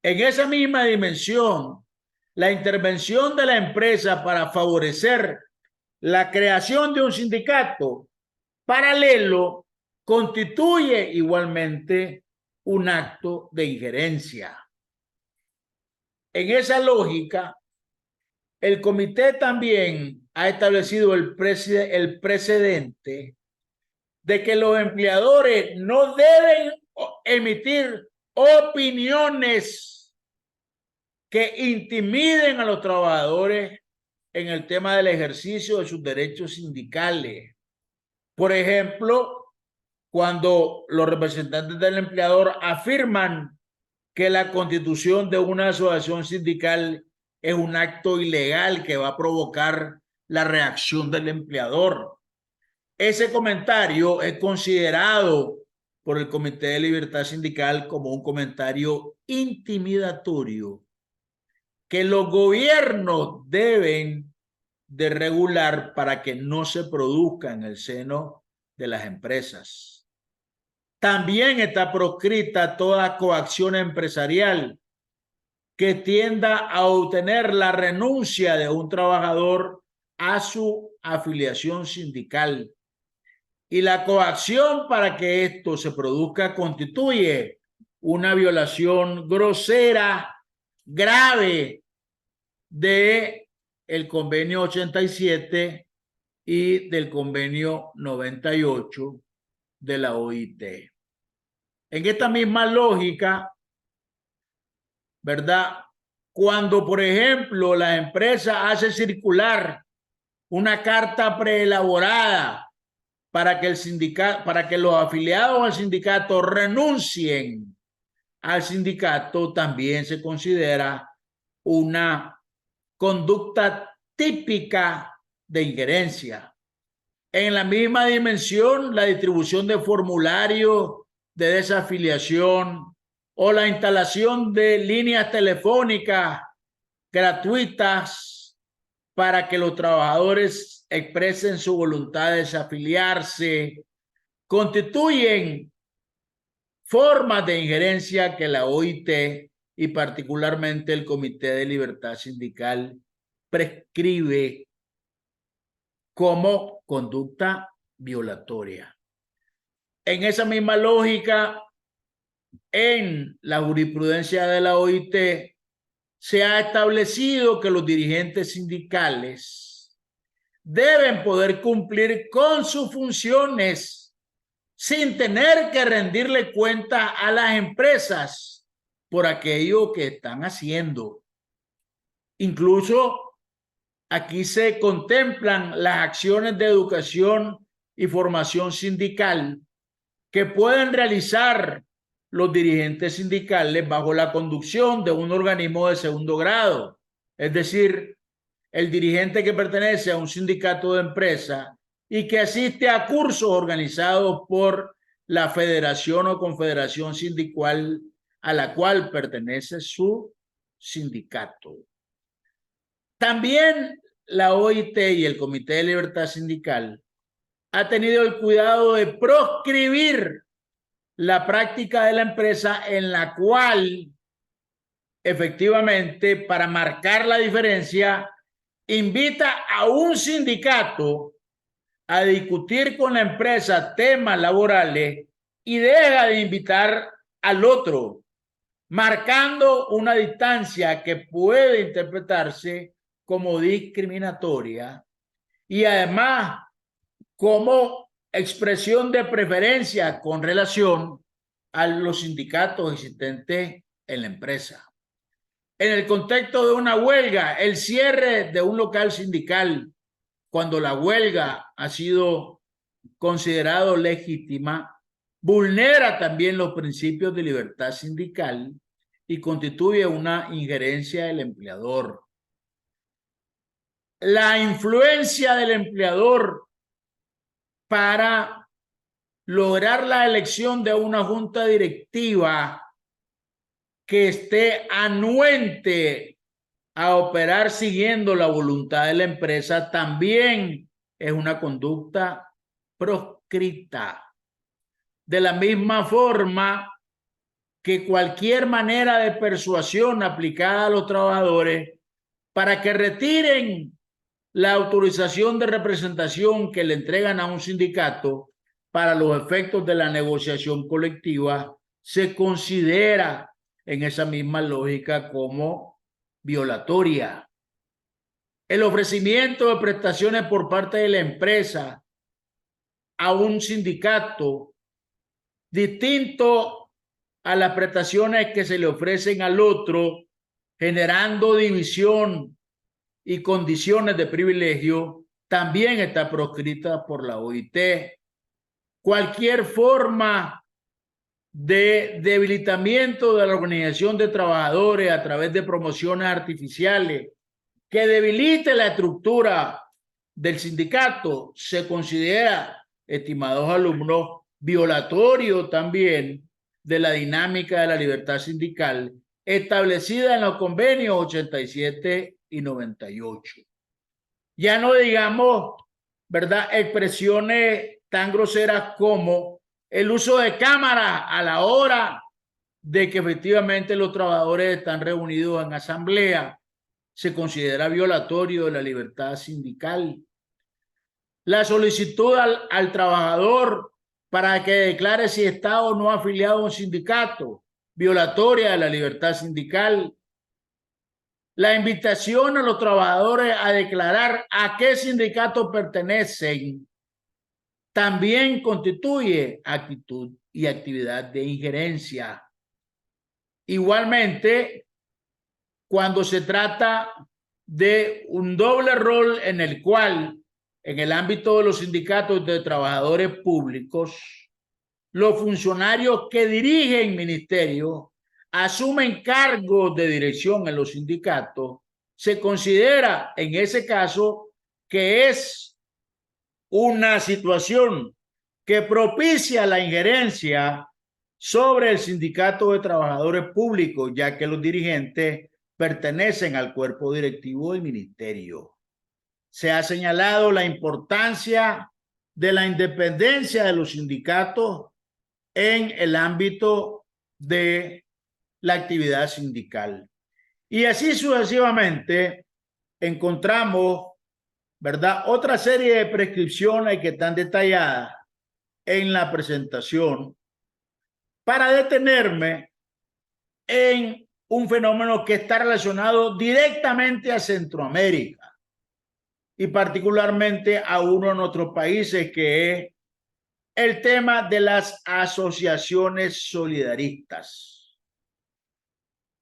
[SPEAKER 1] En esa misma dimensión, la intervención de la empresa para favorecer la creación de un sindicato paralelo constituye igualmente un acto de injerencia. En esa lógica, el comité también ha establecido el precedente de que los empleadores no deben emitir opiniones que intimiden a los trabajadores en el tema del ejercicio de sus derechos sindicales. Por ejemplo, cuando los representantes del empleador afirman que la constitución de una asociación sindical es un acto ilegal que va a provocar la reacción del empleador. Ese comentario es considerado por el Comité de Libertad Sindical como un comentario intimidatorio que los gobiernos deben de regular para que no se produzca en el seno de las empresas. También está proscrita toda coacción empresarial que tienda a obtener la renuncia de un trabajador a su afiliación sindical. Y la coacción para que esto se produzca constituye una violación grosera, grave del convenio 87 y del convenio 98 de la OIT. En esta misma lógica, ¿verdad? Cuando, por ejemplo, la empresa hace circular una carta preelaborada para que el sindicato, para que los afiliados al sindicato renuncien al sindicato, también se considera una conducta típica de injerencia. En la misma dimensión, la distribución de formularios de desafiliación o la instalación de líneas telefónicas gratuitas para que los trabajadores expresen su voluntad de desafiliarse, constituyen formas de injerencia que la OIT y particularmente el Comité de Libertad Sindical prescribe como conducta violatoria. En esa misma lógica, en la jurisprudencia de la OIT se ha establecido que los dirigentes sindicales deben poder cumplir con sus funciones sin tener que rendirle cuenta a las empresas por aquello que están haciendo. Incluso aquí se contemplan las acciones de educación y formación sindical que pueden realizar los dirigentes sindicales bajo la conducción de un organismo de segundo grado. Es decir, el dirigente que pertenece a un sindicato de empresa y que asiste a cursos organizados por la federación o confederación sindical a la cual pertenece su sindicato. También la OIT y el Comité de Libertad Sindical ha tenido el cuidado de proscribir la práctica de la empresa en la cual efectivamente, para marcar la diferencia, invita a un sindicato a discutir con la empresa temas laborales y deja de invitar al otro, marcando una distancia que puede interpretarse como discriminatoria y además como expresión de preferencia con relación a los sindicatos existentes en la empresa. En el contexto de una huelga, el cierre de un local sindical, cuando la huelga ha sido considerado legítima, vulnera también los principios de libertad sindical y constituye una injerencia del empleador. La influencia del empleador para lograr la elección de una junta directiva que esté anuente a operar siguiendo la voluntad de la empresa también es una conducta proscrita. De la misma forma que cualquier manera de persuasión aplicada a los trabajadores para que retiren la autorización de representación que le entregan a un sindicato para los efectos de la negociación colectiva se considera en esa misma lógica como violatoria. El ofrecimiento de prestaciones por parte de la empresa a un sindicato distinto a las prestaciones que se le ofrecen al otro, generando división y condiciones de privilegio, también está proscrita por la OIT. Cualquier forma de debilitamiento de la organización de trabajadores a través de promociones artificiales que debilite la estructura del sindicato se considera, estimados alumnos, violatorio también de la dinámica de la libertad sindical establecida en los convenios 87 y 98. Ya no digamos, ¿verdad?, expresiones tan groseras como el uso de cámaras a la hora de que efectivamente los trabajadores están reunidos en asamblea. Se considera violatorio de la libertad sindical. La solicitud al trabajador para que declare si está o no afiliado a un sindicato, violatoria de la libertad sindical. La invitación a los trabajadores a declarar a qué sindicato pertenecen, también constituye actitud y actividad de injerencia. Igualmente, cuando se trata de un doble rol en el cual, en el ámbito de los sindicatos de trabajadores públicos, los funcionarios que dirigen ministerios asumen cargos de dirección en los sindicatos, se considera en ese caso que es una situación que propicia la injerencia sobre el sindicato de trabajadores públicos, ya que los dirigentes pertenecen al cuerpo directivo del ministerio. Se ha señalado la importancia de la independencia de los sindicatos en el ámbito de la actividad sindical. Y así sucesivamente encontramos, ¿verdad?, otra serie de prescripciones que están detalladas en la presentación para detenerme en un fenómeno que está relacionado directamente a Centroamérica y particularmente a uno de nuestros países, que es el tema de las asociaciones solidaristas.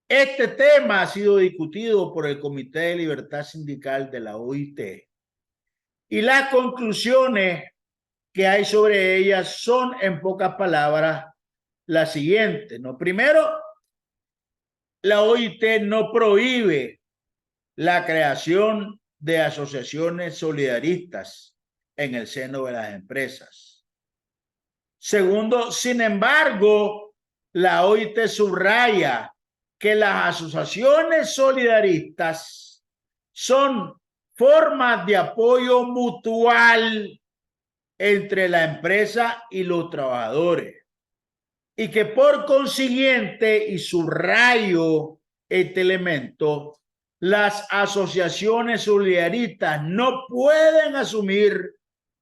[SPEAKER 1] Este tema ha sido discutido por el Comité de Libertad Sindical de la OIT y las conclusiones que hay sobre ellas son, en pocas palabras, las siguientes, ¿no? Primero, la OIT no prohíbe la creación de asociaciones solidaristas en el seno de las empresas. Segundo, sin embargo, la OIT subraya que las asociaciones solidaristas son formas de apoyo mutual entre la empresa y los trabajadores, y que por consiguiente, y subrayo este elemento, las asociaciones solidaristas no pueden asumir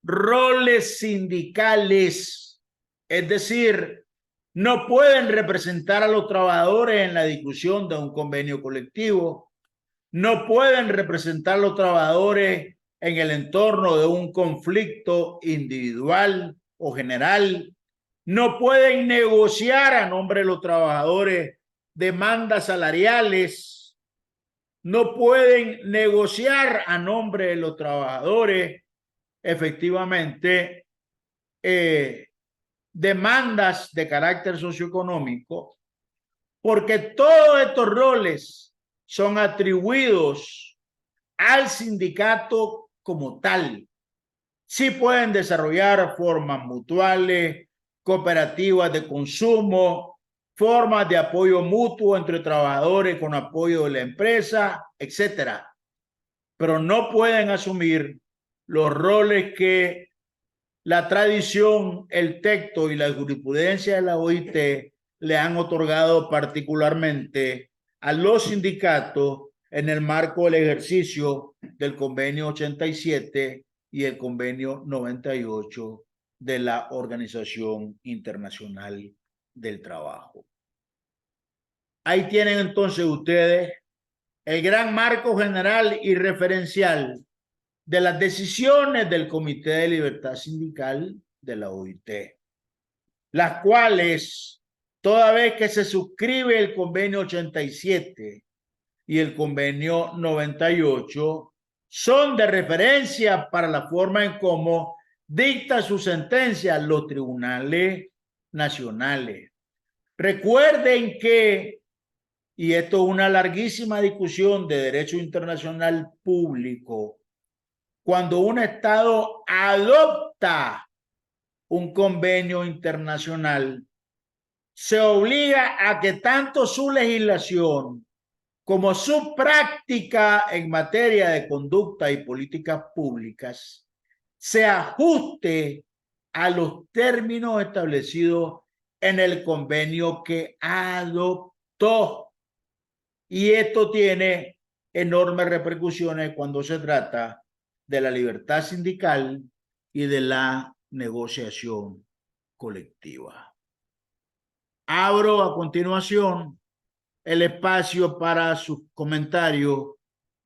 [SPEAKER 1] roles sindicales, es decir, no pueden representar a los trabajadores en la discusión de un convenio colectivo, no pueden representar a los trabajadores en el entorno de un conflicto individual o general, no pueden negociar a nombre de los trabajadores demandas salariales, no pueden negociar a nombre de los trabajadores efectivamente demandas de carácter socioeconómico, porque todos estos roles son atribuidos al sindicato como tal. Sí pueden desarrollar formas mutuales, cooperativas de consumo, formas de apoyo mutuo entre trabajadores con apoyo de la empresa, etcétera. Pero no pueden asumir los roles que la tradición, el texto y la jurisprudencia de la OIT le han otorgado particularmente a los sindicatos en el marco del ejercicio del convenio 87 y el convenio 98 de la Organización Internacional del Trabajo. Ahí tienen entonces ustedes el gran marco general y referencial de las decisiones del Comité de Libertad Sindical de la OIT, las cuales, toda vez que se suscribe el convenio 87 y el convenio 98, son de referencia para la forma en cómo dicta su sentencia los tribunales nacionales. Recuerden que, y esto es una larguísima discusión de derecho internacional público, cuando un Estado adopta un convenio internacional, se obliga a que tanto su legislación como su práctica en materia de conducta y políticas públicas se ajuste a los términos establecidos en el convenio que adoptó. Y esto tiene enormes repercusiones cuando se trata de la libertad sindical y de la negociación colectiva. Abro a continuación el espacio para sus comentarios,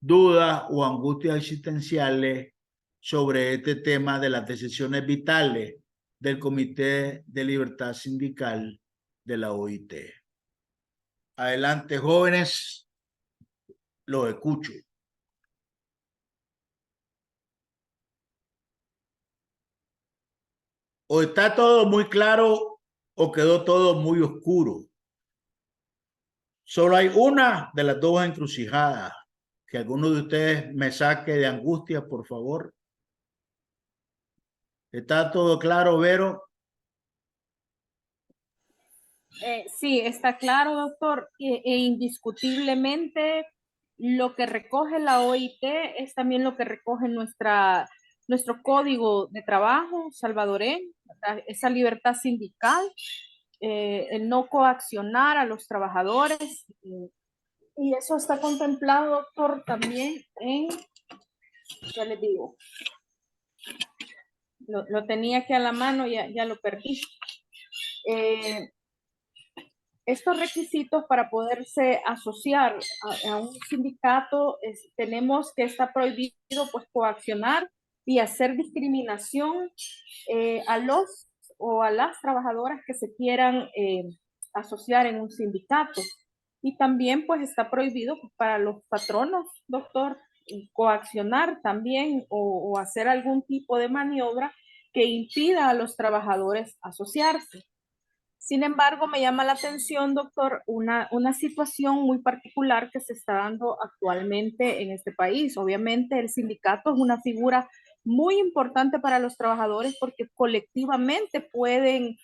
[SPEAKER 1] dudas o angustias existenciales sobre este tema de las decisiones vitales del Comité de Libertad Sindical de la OIT. Adelante, jóvenes, los escucho. ¿O está todo muy claro o quedó todo muy oscuro? Solo hay una de las dos encrucijadas. Que alguno de ustedes me saque de angustia, por favor. ¿Está todo claro, Vero?
[SPEAKER 5] Sí, está claro, doctor. Indiscutiblemente lo que recoge la OIT es también lo que recoge nuestro código de trabajo salvadoreño, esa libertad sindical, el no coaccionar a los trabajadores. Y eso está contemplado, doctor, también ya les digo, lo tenía aquí a la mano, ya lo perdí. Estos requisitos para poderse asociar a un sindicato, tenemos que está prohibido pues coaccionar y hacer discriminación a los o a las trabajadoras que se quieran asociar en un sindicato. Y también pues está prohibido pues, para los patronos, doctor, coaccionar también o hacer algún tipo de maniobra que impida a los trabajadores asociarse. Sin embargo, me llama la atención, doctor, una situación muy particular que se está dando actualmente en este país. Obviamente, el sindicato es una figura muy importante para los trabajadores porque colectivamente pueden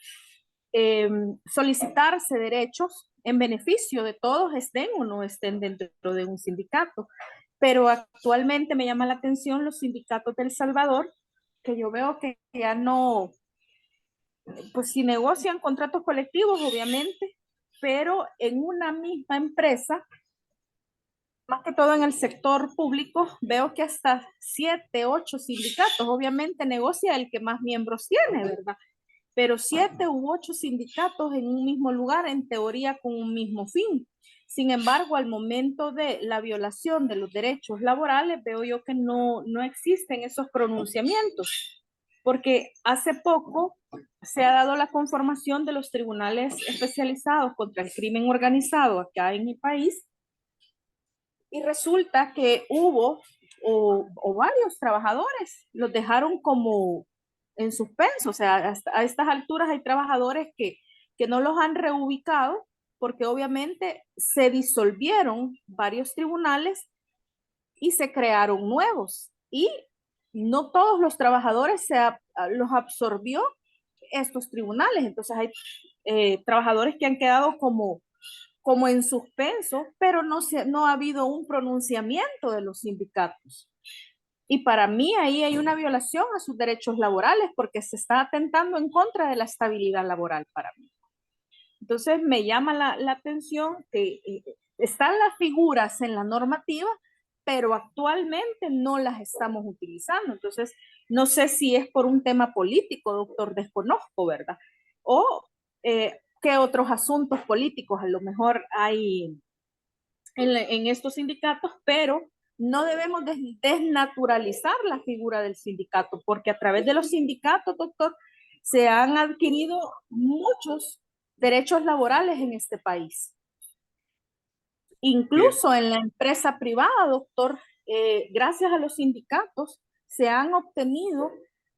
[SPEAKER 5] solicitarse derechos en beneficio de todos, estén o no estén dentro de un sindicato. Pero actualmente me llama la atención los sindicatos de El Salvador, que yo veo que ya no, pues si negocian contratos colectivos, obviamente, pero en una misma empresa, más que todo en el sector público, veo que hasta 7, 8 sindicatos, obviamente negocia el que más miembros tiene, ¿verdad? Pero 7 u 8 sindicatos en un mismo lugar, en teoría con un mismo fin. Sin embargo, al momento de la violación de los derechos laborales, veo yo que no existen esos pronunciamientos, porque hace poco se ha dado la conformación de los tribunales especializados contra el crimen organizado acá en mi país, y resulta que hubo o varios trabajadores, los dejaron como en suspenso, o sea, hasta a estas alturas hay trabajadores que no los han reubicado porque obviamente se disolvieron varios tribunales y se crearon nuevos y no todos los trabajadores los absorbió estos tribunales, entonces hay trabajadores que han quedado como en suspenso, pero no ha habido un pronunciamiento de los sindicatos. Y para mí ahí hay una violación a sus derechos laborales porque se está atentando en contra de la estabilidad laboral para mí. Entonces me llama la atención que están las figuras en la normativa, pero actualmente no las estamos utilizando. Entonces no sé si es por un tema político, doctor, desconozco, ¿verdad? O qué otros asuntos políticos a lo mejor hay en estos sindicatos, pero no debemos desnaturalizar la figura del sindicato, porque a través de los sindicatos, doctor, se han adquirido muchos derechos laborales en este país. Incluso en la empresa privada, doctor, gracias a los sindicatos se han obtenido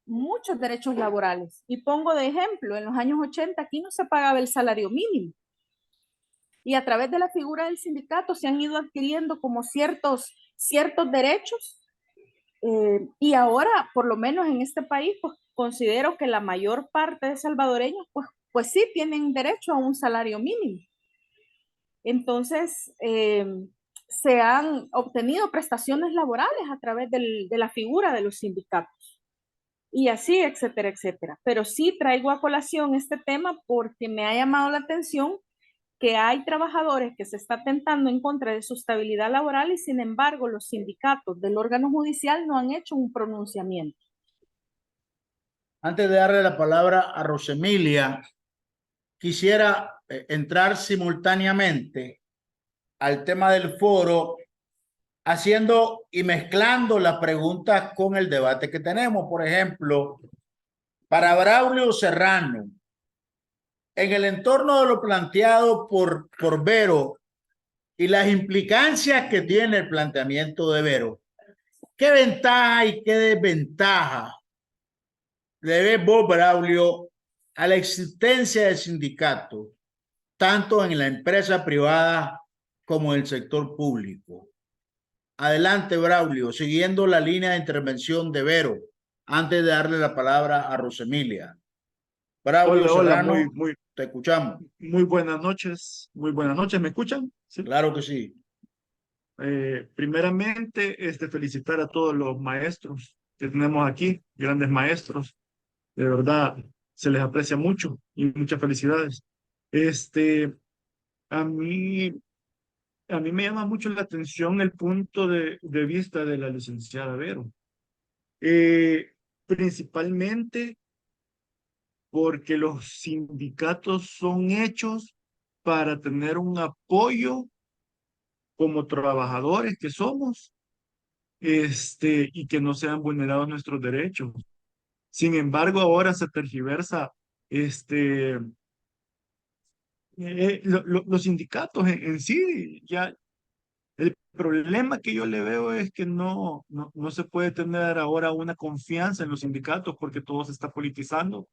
[SPEAKER 5] muchos derechos laborales. Y pongo de ejemplo, en los años 80 aquí no se pagaba el salario mínimo. Y a través de la figura del sindicato se han ido adquiriendo como ciertos derechos. Y ahora, por lo menos en este país, pues considero que la mayor parte de salvadoreños, pues sí tienen derecho a un salario mínimo. Entonces, se han obtenido prestaciones laborales a través de la figura de los sindicatos. Y así, etcétera, etcétera. Pero sí traigo a colación este tema porque me ha llamado la atención que hay trabajadores que se está atentando en contra de su estabilidad laboral y sin embargo los sindicatos del órgano judicial no han hecho un pronunciamiento.
[SPEAKER 1] Antes de darle la palabra a Rosemilia, quisiera entrar simultáneamente al tema del foro haciendo y mezclando las preguntas con el debate que tenemos. Por ejemplo, para Braulio Serrano, en el entorno de lo planteado por Vero y las implicancias que tiene el planteamiento de Vero, ¿qué ventaja y qué desventaja le ves vos, Braulio, a la existencia de sindicatos, tanto en la empresa privada como en el sector público? Adelante, Braulio, siguiendo la línea de intervención de Vero, antes de darle la palabra a Rosemilia. Braulio
[SPEAKER 6] Hola, hola,
[SPEAKER 1] Serrano, te escuchamos.
[SPEAKER 6] muy buenas noches, muy buenas noches, ¿me escuchan? Sí.
[SPEAKER 1] Claro que sí.
[SPEAKER 6] Primeramente, felicitar a todos los maestros que tenemos aquí, grandes maestros, de verdad, se les aprecia mucho y muchas felicidades. A mí, a mí me llama mucho la atención el punto de vista de la licenciada Vero. Principalmente porque los sindicatos son hechos para tener un apoyo como trabajadores que somos, y que no sean vulnerados nuestros derechos. Sin embargo, ahora se tergiversa, los sindicatos en sí. Ya el problema que yo le veo es que no se puede tener ahora una confianza en los sindicatos porque todo se está politizando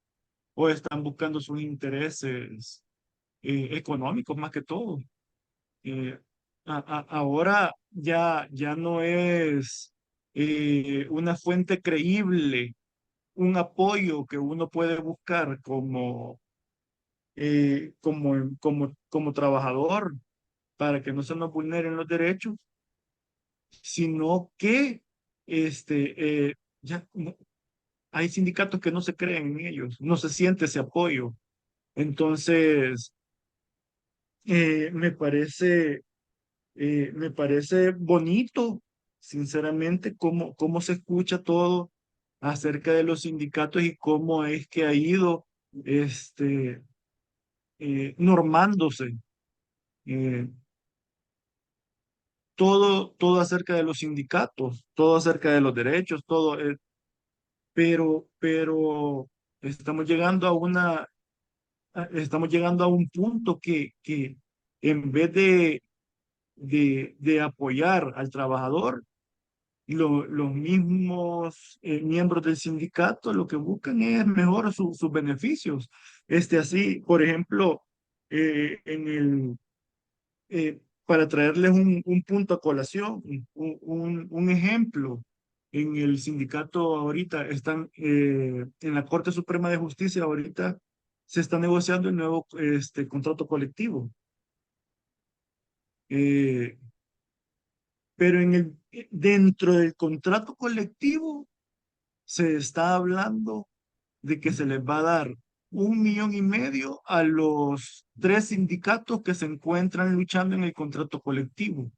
[SPEAKER 6] o están buscando sus intereses económicos más que todo. Eh, Ahora ya no es una fuente creíble, un apoyo que uno puede buscar como trabajador para que no se nos vulneren los derechos, sino que ya hay sindicatos que no se creen en ellos, no se siente ese apoyo. Entonces, eh, me parece me parece bonito, sinceramente, cómo se escucha todo acerca de los sindicatos y cómo es que ha ido normándose eh, todo acerca de los sindicatos, todo acerca de los derechos, todo, pero estamos llegando estamos llegando a un punto que en vez de apoyar al trabajador, los mismos miembros del sindicato lo que buscan es mejorar sus beneficios. Así, por ejemplo, para traerles un punto a colación, un ejemplo, en el sindicato ahorita están, en la Corte Suprema de Justicia ahorita se está negociando el nuevo contrato colectivo. Eh, pero dentro del contrato colectivo se está hablando de que se les va a dar 1,5 millones a los 3 sindicatos que se encuentran luchando en el contrato colectivo.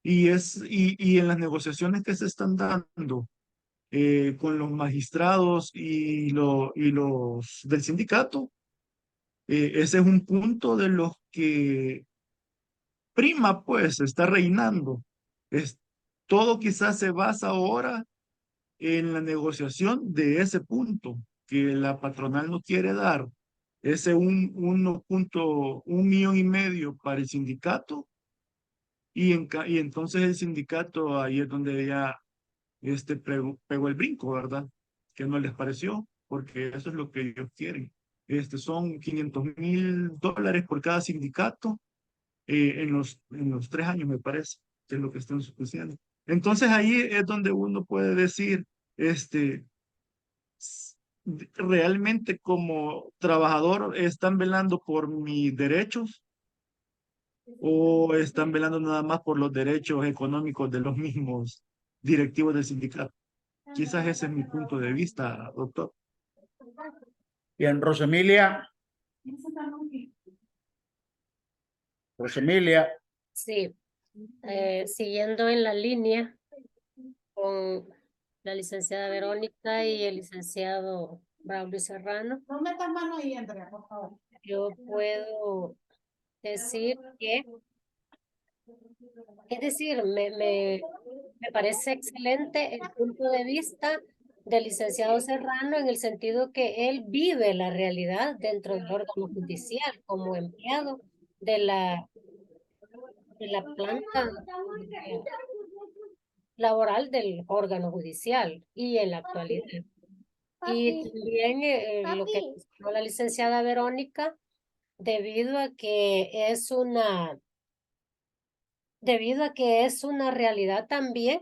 [SPEAKER 6] Y en las negociaciones que se están dando con los magistrados y los del sindicato, ese es un punto de los que prima, pues, está reinando. Es, Todo quizás se basa ahora en la negociación de ese punto que la patronal no quiere dar, ese 1,5 millones para el sindicato, y entonces el sindicato ahí es donde ya pegó el brinco, ¿verdad? Que no les pareció, porque eso es lo que ellos quieren. Son $500,000 por cada sindicato en los 3 años, me parece, que es lo que están supusiendo. Entonces ahí es donde uno puede decir, realmente como trabajador están velando por mis derechos o están velando nada más por los derechos económicos de los mismos directivos del sindicato. Quizás ese es mi punto de vista, doctor.
[SPEAKER 1] Bien, Rosemilia. Rosemilia.
[SPEAKER 2] Sí, siguiendo en la línea con la licenciada Verónica y el licenciado Braulio Serrano.
[SPEAKER 7] No metas mano ahí, Andrea, por favor.
[SPEAKER 2] Yo puedo decir que Es decir, me parece excelente el punto de vista del licenciado Serrano en el sentido que él vive la realidad dentro del órgano judicial como empleado de la planta laboral del órgano judicial y en la actualidad. Y también lo que mencionó la licenciada Verónica, debido a que es una realidad también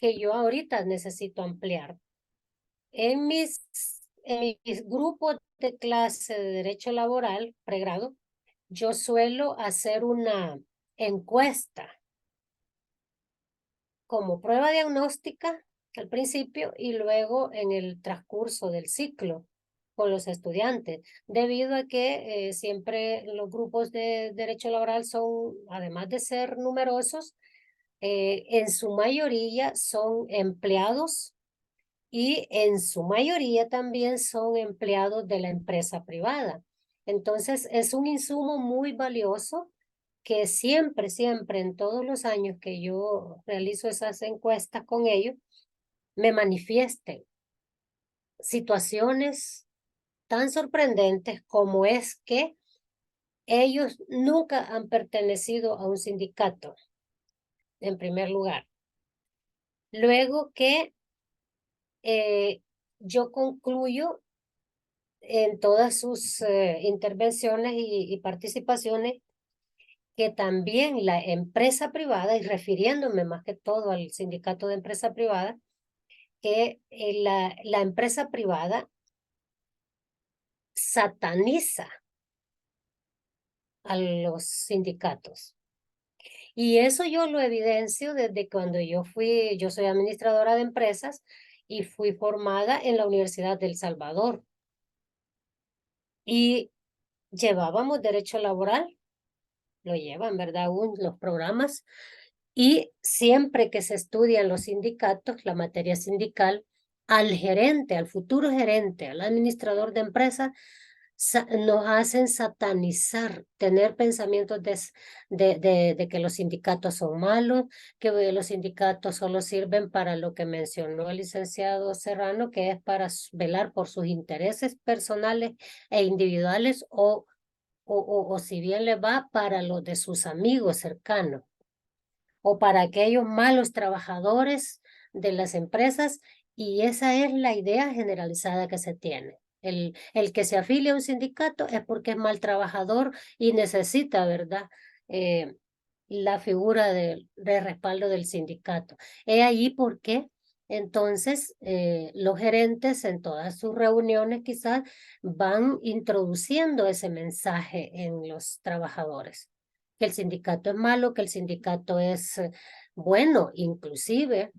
[SPEAKER 2] que yo ahorita necesito ampliar. En mis grupos de clase de Derecho Laboral, pregrado, yo suelo hacer una encuesta como prueba diagnóstica al principio y luego en el transcurso del ciclo con los estudiantes, debido a que siempre los grupos de Derecho Laboral son, además de ser numerosos, en su mayoría son empleados y en su mayoría también son empleados de la empresa privada. Entonces, es un insumo muy valioso que siempre, siempre, en todos los años que yo realizo esas encuestas con ellos, me manifiesten situaciones tan sorprendentes como es que ellos nunca han pertenecido a un sindicato, en primer lugar. Luego que yo concluyo en todas sus intervenciones y participaciones que también la empresa privada, y refiriéndome más que todo al sindicato de empresa privada, que la empresa privada sataniza a los sindicatos. Y eso yo lo evidencio desde cuando yo soy administradora de empresas y fui formada en la Universidad del Salvador. Y llevábamos derecho laboral, lo llevan, ¿verdad? Aún los programas. Y siempre que se estudian los sindicatos, la materia sindical, al gerente, al futuro gerente, al administrador de empresa, nos hacen satanizar, tener pensamientos de que los sindicatos son malos, que los sindicatos solo sirven para lo que mencionó el licenciado Serrano, que es para velar por sus intereses personales e individuales o si bien le va para los de sus amigos cercanos o para aquellos malos trabajadores de las empresas, y esa es la idea generalizada que se tiene. El que se afilia a un sindicato es porque es mal trabajador y necesita, ¿verdad? La figura de respaldo del sindicato. Es ahí porque entonces los gerentes en todas sus reuniones quizás van introduciendo ese mensaje en los trabajadores, que el sindicato es malo, que el sindicato es bueno, inclusive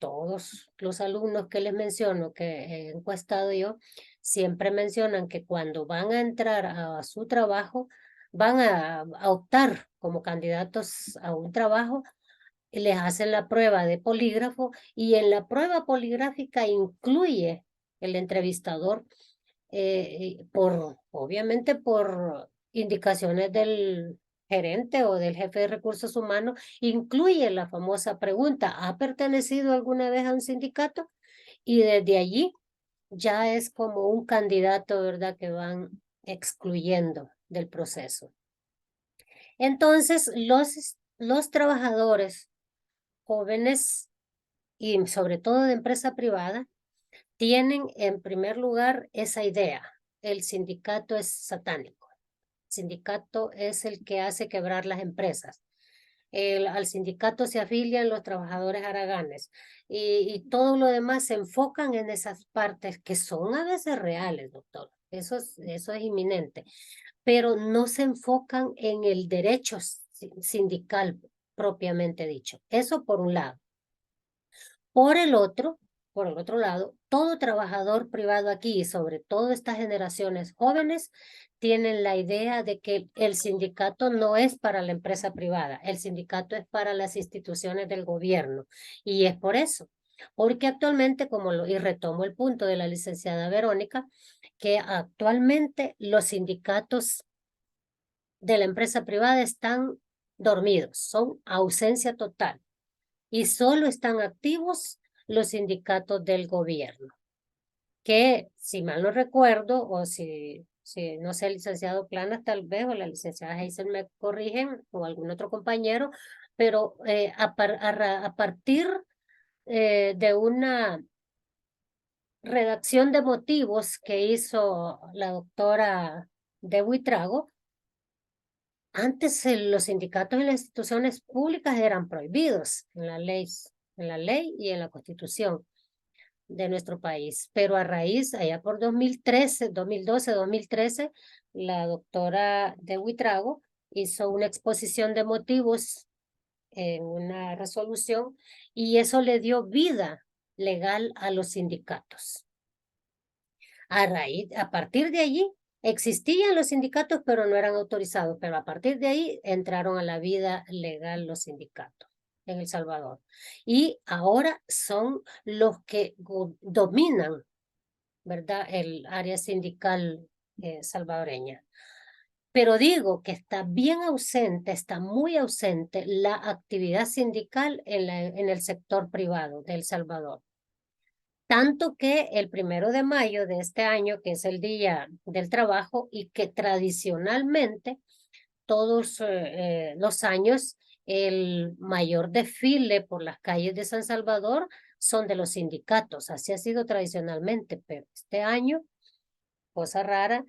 [SPEAKER 2] todos los alumnos que les menciono, que he encuestado yo, siempre mencionan que cuando van a entrar a su trabajo, van a optar como candidatos a un trabajo, y les hacen la prueba de polígrafo y en la prueba poligráfica incluye el entrevistador, obviamente por indicaciones del gerente o del jefe de recursos humanos, incluye la famosa pregunta: ¿ha pertenecido alguna vez a un sindicato? Y desde allí ya es como un candidato, ¿verdad?, que van excluyendo del proceso. Entonces, los trabajadores jóvenes y sobre todo de empresa privada tienen en primer lugar esa idea: el sindicato es satánico, el sindicato es el que hace quebrar las empresas. Al sindicato se afilian los trabajadores haraganes y todo lo demás se enfocan en esas partes que son a veces reales, doctor. Eso es inminente, pero no se enfocan en el derecho sindical propiamente dicho. Eso por un lado. Por el otro lado, todo trabajador privado aquí, y sobre todo estas generaciones jóvenes, tienen la idea de que el sindicato no es para la empresa privada, el sindicato es para las instituciones del gobierno. Y es por eso, porque actualmente, y retomo el punto de la licenciada Verónica, que actualmente los sindicatos de la empresa privada están dormidos, son ausencia total. Y solo están activos los sindicatos del gobierno, que si mal no recuerdo, o si no sé, el licenciado Planas tal vez, o la licenciada Hazel me corrigen, o algún otro compañero, pero a partir de una redacción de motivos que hizo la doctora de Buitrago, antes los sindicatos en las instituciones públicas eran prohibidos en la ley y en la Constitución de nuestro país. Pero a raíz, allá por 2013, 2012, 2013, la doctora de Buitrago hizo una exposición de motivos en una resolución y eso le dio vida legal a los sindicatos. A partir de allí, existían los sindicatos, pero no eran autorizados, pero a partir de ahí entraron a la vida legal los sindicatos en El Salvador. Y ahora son los que dominan, ¿verdad?, el área sindical salvadoreña. Pero digo que está bien ausente, está muy ausente la actividad sindical en el sector privado de El Salvador. Tanto que el 1 de mayo de este año, que es el Día del Trabajo, y que tradicionalmente todos los años el mayor desfile por las calles de San Salvador son de los sindicatos. Así ha sido tradicionalmente, pero este año, cosa rara,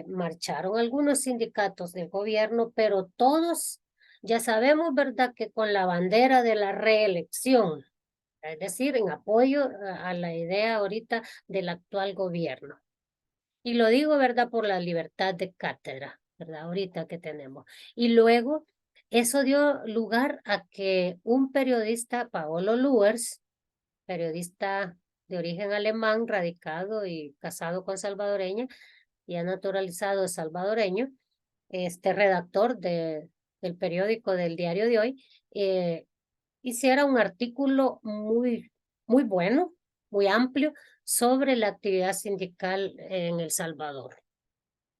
[SPEAKER 2] marcharon algunos sindicatos del gobierno, pero todos ya sabemos, ¿verdad?, que con la bandera de la reelección, es decir, en apoyo a la idea ahorita del actual gobierno. Y lo digo, ¿verdad?, por la libertad de cátedra, ¿verdad?, ahorita que tenemos. Y luego, eso dio lugar a que un periodista, Paolo Luers, periodista de origen alemán, radicado y casado con salvadoreña, y ha naturalizado salvadoreño, redactor del periódico del Diario de Hoy, hiciera un artículo muy bueno, muy amplio, sobre la actividad sindical en El Salvador.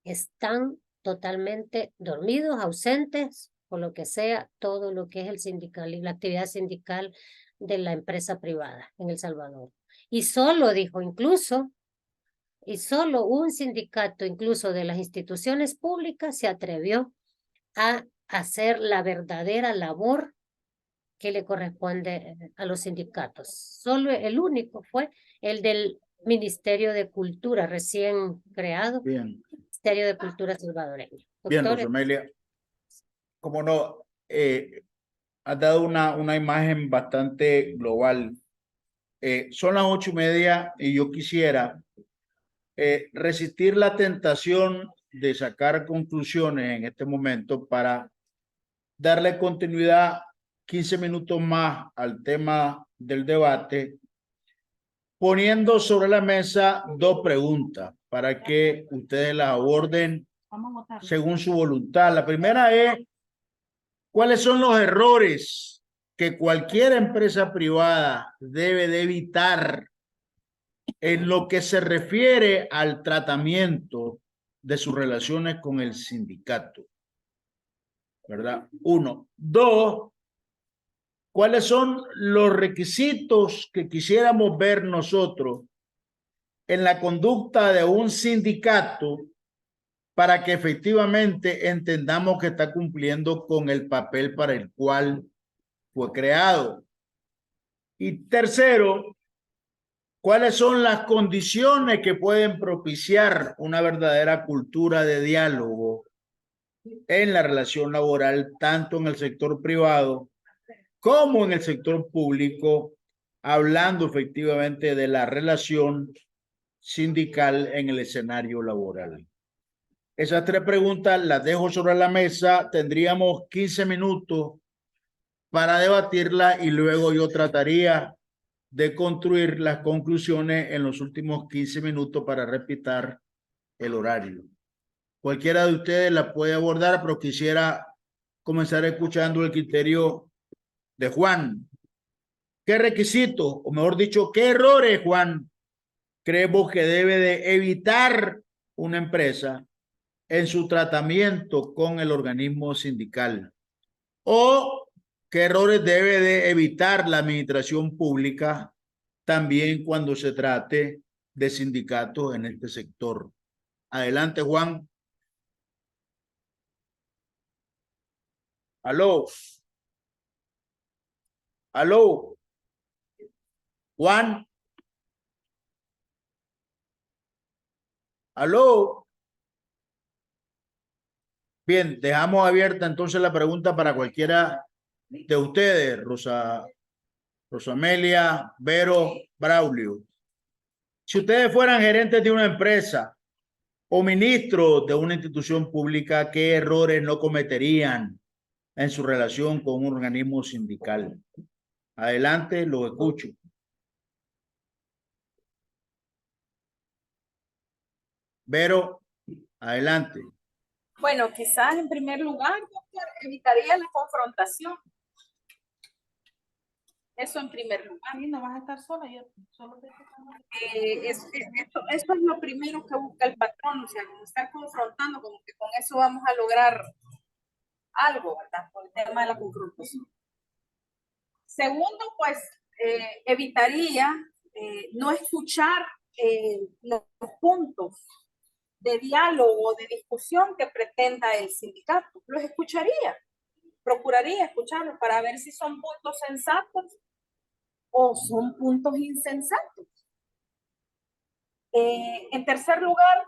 [SPEAKER 2] Están totalmente dormidos, ausentes, o lo que sea, todo lo que es el sindical y la actividad sindical de la empresa privada en El Salvador. Y solo, dijo, y solo un sindicato, incluso de las instituciones públicas, se atrevió a hacer la verdadera labor que le corresponde a los sindicatos. Solo el único fue el del Ministerio de Cultura, recién creado.
[SPEAKER 1] Bien.
[SPEAKER 2] Ministerio de Cultura salvadoreño.
[SPEAKER 1] Bien,
[SPEAKER 2] Doctor,
[SPEAKER 1] Rosamelia. Como no, has dado una imagen bastante global. Son las 8:30 y yo quisiera resistir la tentación de sacar conclusiones en este momento para darle continuidad 15 minutos más al tema del debate, poniendo sobre la mesa dos preguntas para que ustedes las aborden según su voluntad. La primera es, ¿cuáles son los errores que cualquier empresa privada debe de evitar en lo que se refiere al tratamiento de sus relaciones con el sindicato? ¿Verdad? 1. 2. ¿Cuáles son los requisitos que quisiéramos ver nosotros en la conducta de un sindicato para que efectivamente entendamos que está cumpliendo con el papel para el cual fue creado? Y tercero, ¿cuáles son las condiciones que pueden propiciar una verdadera cultura de diálogo en la relación laboral, tanto en el sector privado como en el sector público, hablando efectivamente de la relación sindical en el escenario laboral? Esas tres preguntas las dejo sobre la mesa. Tendríamos 15 minutos para debatirla y luego yo trataría de construir las conclusiones en los últimos 15 minutos para respetar el horario. Cualquiera de ustedes la puede abordar, pero quisiera comenzar escuchando el criterio de Juan. ¿Qué requisitos, o mejor dicho, qué errores, Juan, creemos que debe de evitar una empresa en su tratamiento con el organismo sindical? o qué errores debe de evitar la administración pública también cuando se trate de sindicatos en este sector. Adelante, Juan. Aló. Aló. Juan. Aló. Bien, dejamos abierta entonces la pregunta para cualquiera de ustedes, Rosamelia, Vero, Braulio. Si ustedes fueran gerentes de una empresa o ministros de una institución pública, ¿qué errores no cometerían en su relación con un organismo sindical? Adelante, lo escucho. Vero, adelante.
[SPEAKER 5] Bueno, quizás en primer lugar, doctor, evitaría la confrontación. Eso en primer lugar.
[SPEAKER 7] Sí, no vas a estar sola, yo solo te
[SPEAKER 5] Eso es lo primero que busca el patrón, o sea, como estar confrontando, como que con eso vamos a lograr algo, ¿verdad? Por el tema de la confrontación. Segundo, pues, evitaría no escuchar los puntos de diálogo o de discusión que pretenda el sindicato. Los escucharía, procuraría escucharlos para ver si son puntos sensatos o son puntos insensatos. En tercer lugar,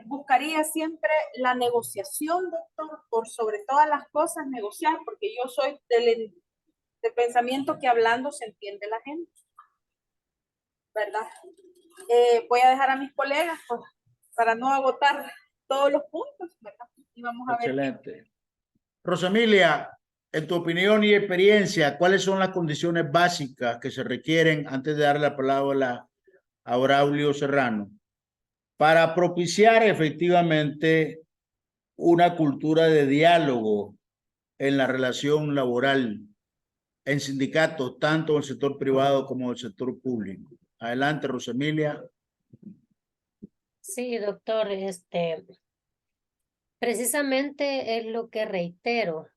[SPEAKER 5] buscaría siempre la negociación, doctor, por sobre todas las cosas negociar, porque yo soy del pensamiento que hablando se entiende la gente, ¿verdad? Voy a dejar a mis colegas pues, para no agotar todos los puntos, ¿verdad? Y vamos a
[SPEAKER 1] Excelente.
[SPEAKER 5] ver.
[SPEAKER 1] Rosamilia, en tu opinión y experiencia, ¿cuáles son las condiciones básicas que se requieren antes de darle la palabra a Braulio Serrano para propiciar efectivamente una cultura de diálogo en la relación laboral en sindicatos, tanto en el sector privado como en el sector público? Adelante, Rosamilia.
[SPEAKER 2] Sí, doctor, precisamente es lo que reitero,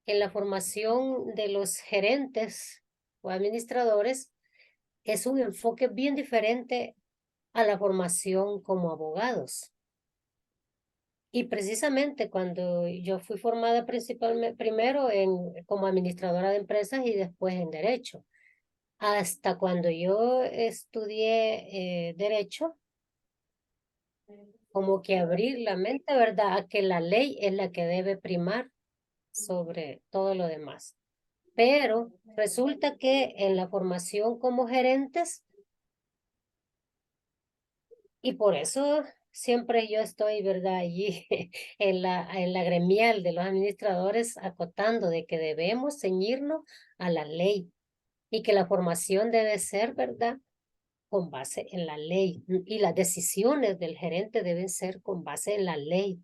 [SPEAKER 2] que la formación de los gerentes o administradores es un enfoque bien diferente a la formación como abogados. Y precisamente cuando yo fui formada principalmente, primero como administradora de empresas y después en Derecho. Hasta cuando yo estudié Derecho, como que abrir la mente, ¿verdad? A que la ley es la que debe primar sobre todo lo demás. Pero resulta que en la formación como gerentes, y por eso siempre yo estoy, ¿verdad? Allí en la gremial de los administradores acotando de que debemos ceñirnos a la ley y que la formación debe ser, ¿verdad? Con base en la ley y las decisiones del gerente deben ser con base en la ley.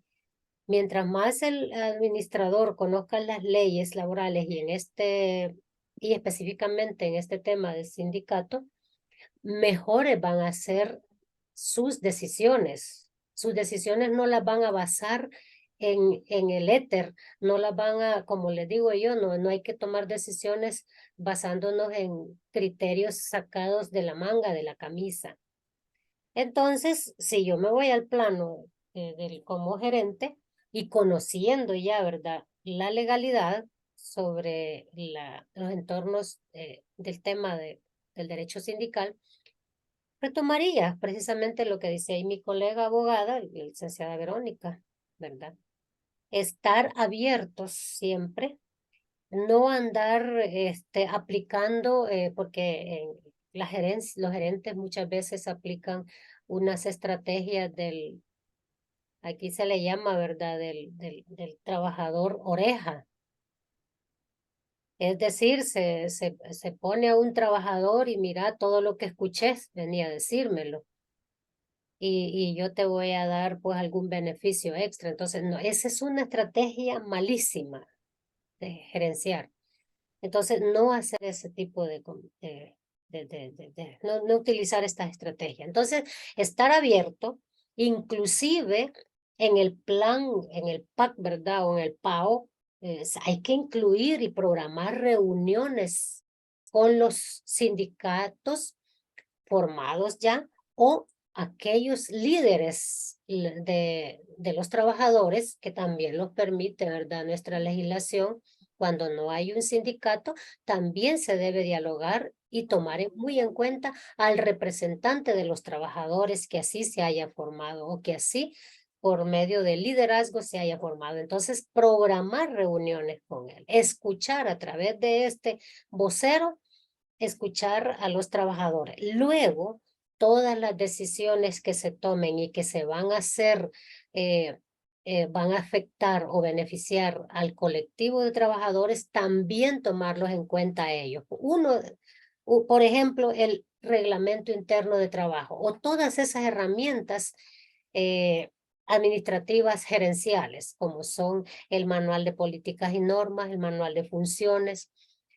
[SPEAKER 2] Mientras más el administrador conozca las leyes laborales y específicamente en este tema del sindicato, mejores van a ser sus decisiones. Sus decisiones no las van a basar en el éter, no las van a, como les digo yo, no hay que tomar decisiones basándonos en criterios sacados de la manga de la camisa. Entonces, si yo me voy al plano como gerente y conociendo ya, ¿verdad?, la legalidad sobre los entornos del tema del derecho sindical, retomaría precisamente lo que dice ahí mi colega abogada, la licenciada Verónica, ¿verdad? Estar abiertos siempre, no andar aplicando, porque los gerentes muchas veces aplican unas estrategias aquí se le llama, ¿verdad?, del trabajador oreja. Es decir, se pone a un trabajador y mira todo lo que escuché, venía a decírmelo. Y yo te voy a dar pues algún beneficio extra. Entonces, no, esa es una estrategia malísima de gerenciar. Entonces, no hacer ese tipo no utilizar esta estrategia. Entonces, estar abierto, inclusive en el plan, en el PAC, ¿verdad? O en el PAO, hay que incluir y programar reuniones con los sindicatos formados ya o aquellos líderes de los trabajadores que también los permite, ¿verdad? Nuestra legislación, cuando no hay un sindicato, también se debe dialogar y tomar muy en cuenta al representante de los trabajadores que así se haya formado o que así por medio del liderazgo se haya formado. Entonces, programar reuniones con él, escuchar a través de este vocero, escuchar a los trabajadores. Luego, todas las decisiones que se tomen y que se van a hacer, van a afectar o beneficiar al colectivo de trabajadores, también tomarlos en cuenta a ellos. Por ejemplo, el reglamento interno de trabajo o todas esas herramientas administrativas gerenciales, como son el manual de políticas y normas, el manual de funciones,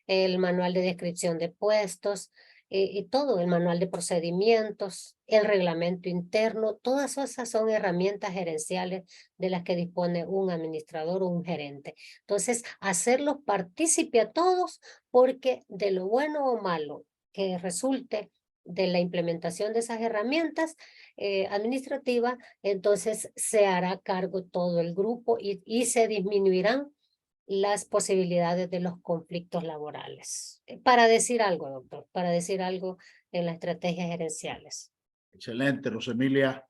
[SPEAKER 2] el manual de descripción de puestos, y todo, el manual de procedimientos, el reglamento interno, todas esas son herramientas gerenciales de las que dispone un administrador o un gerente. Entonces, hacerlos partícipe a todos, porque de lo bueno o malo que resulte de la implementación de esas herramientas administrativas, entonces se hará cargo todo el grupo y se disminuirán las posibilidades de los conflictos laborales. Para decir algo, doctor, para decir algo en las estrategias gerenciales.
[SPEAKER 1] Excelente, Rosemilia.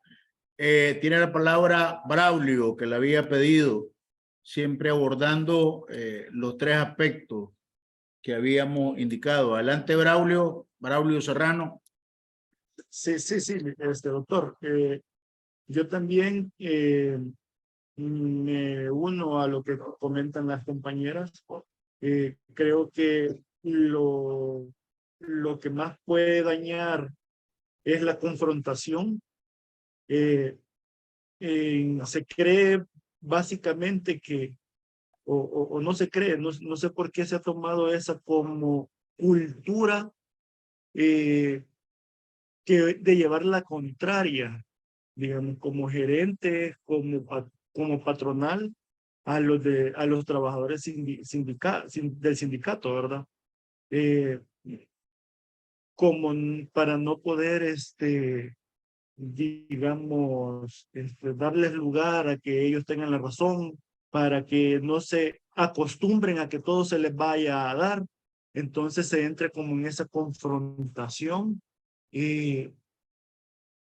[SPEAKER 1] Tiene la palabra Braulio, que le había pedido, siempre abordando los tres aspectos que habíamos indicado. Adelante, Braulio. Braulio Serrano.
[SPEAKER 6] Sí, doctor. Yo también me uno a lo que comentan las compañeras. Creo que lo que más puede dañar es la confrontación. Se cree básicamente que, o no se cree, no sé por qué se ha tomado esa como cultura de llevar la contraria, digamos, como gerente, como patronal, a los trabajadores del sindicato, ¿verdad? Como para no poder, digamos, darles lugar a que ellos tengan la razón, para que no se acostumbren a que todo se les vaya a dar. Entonces se entra como en esa confrontación, y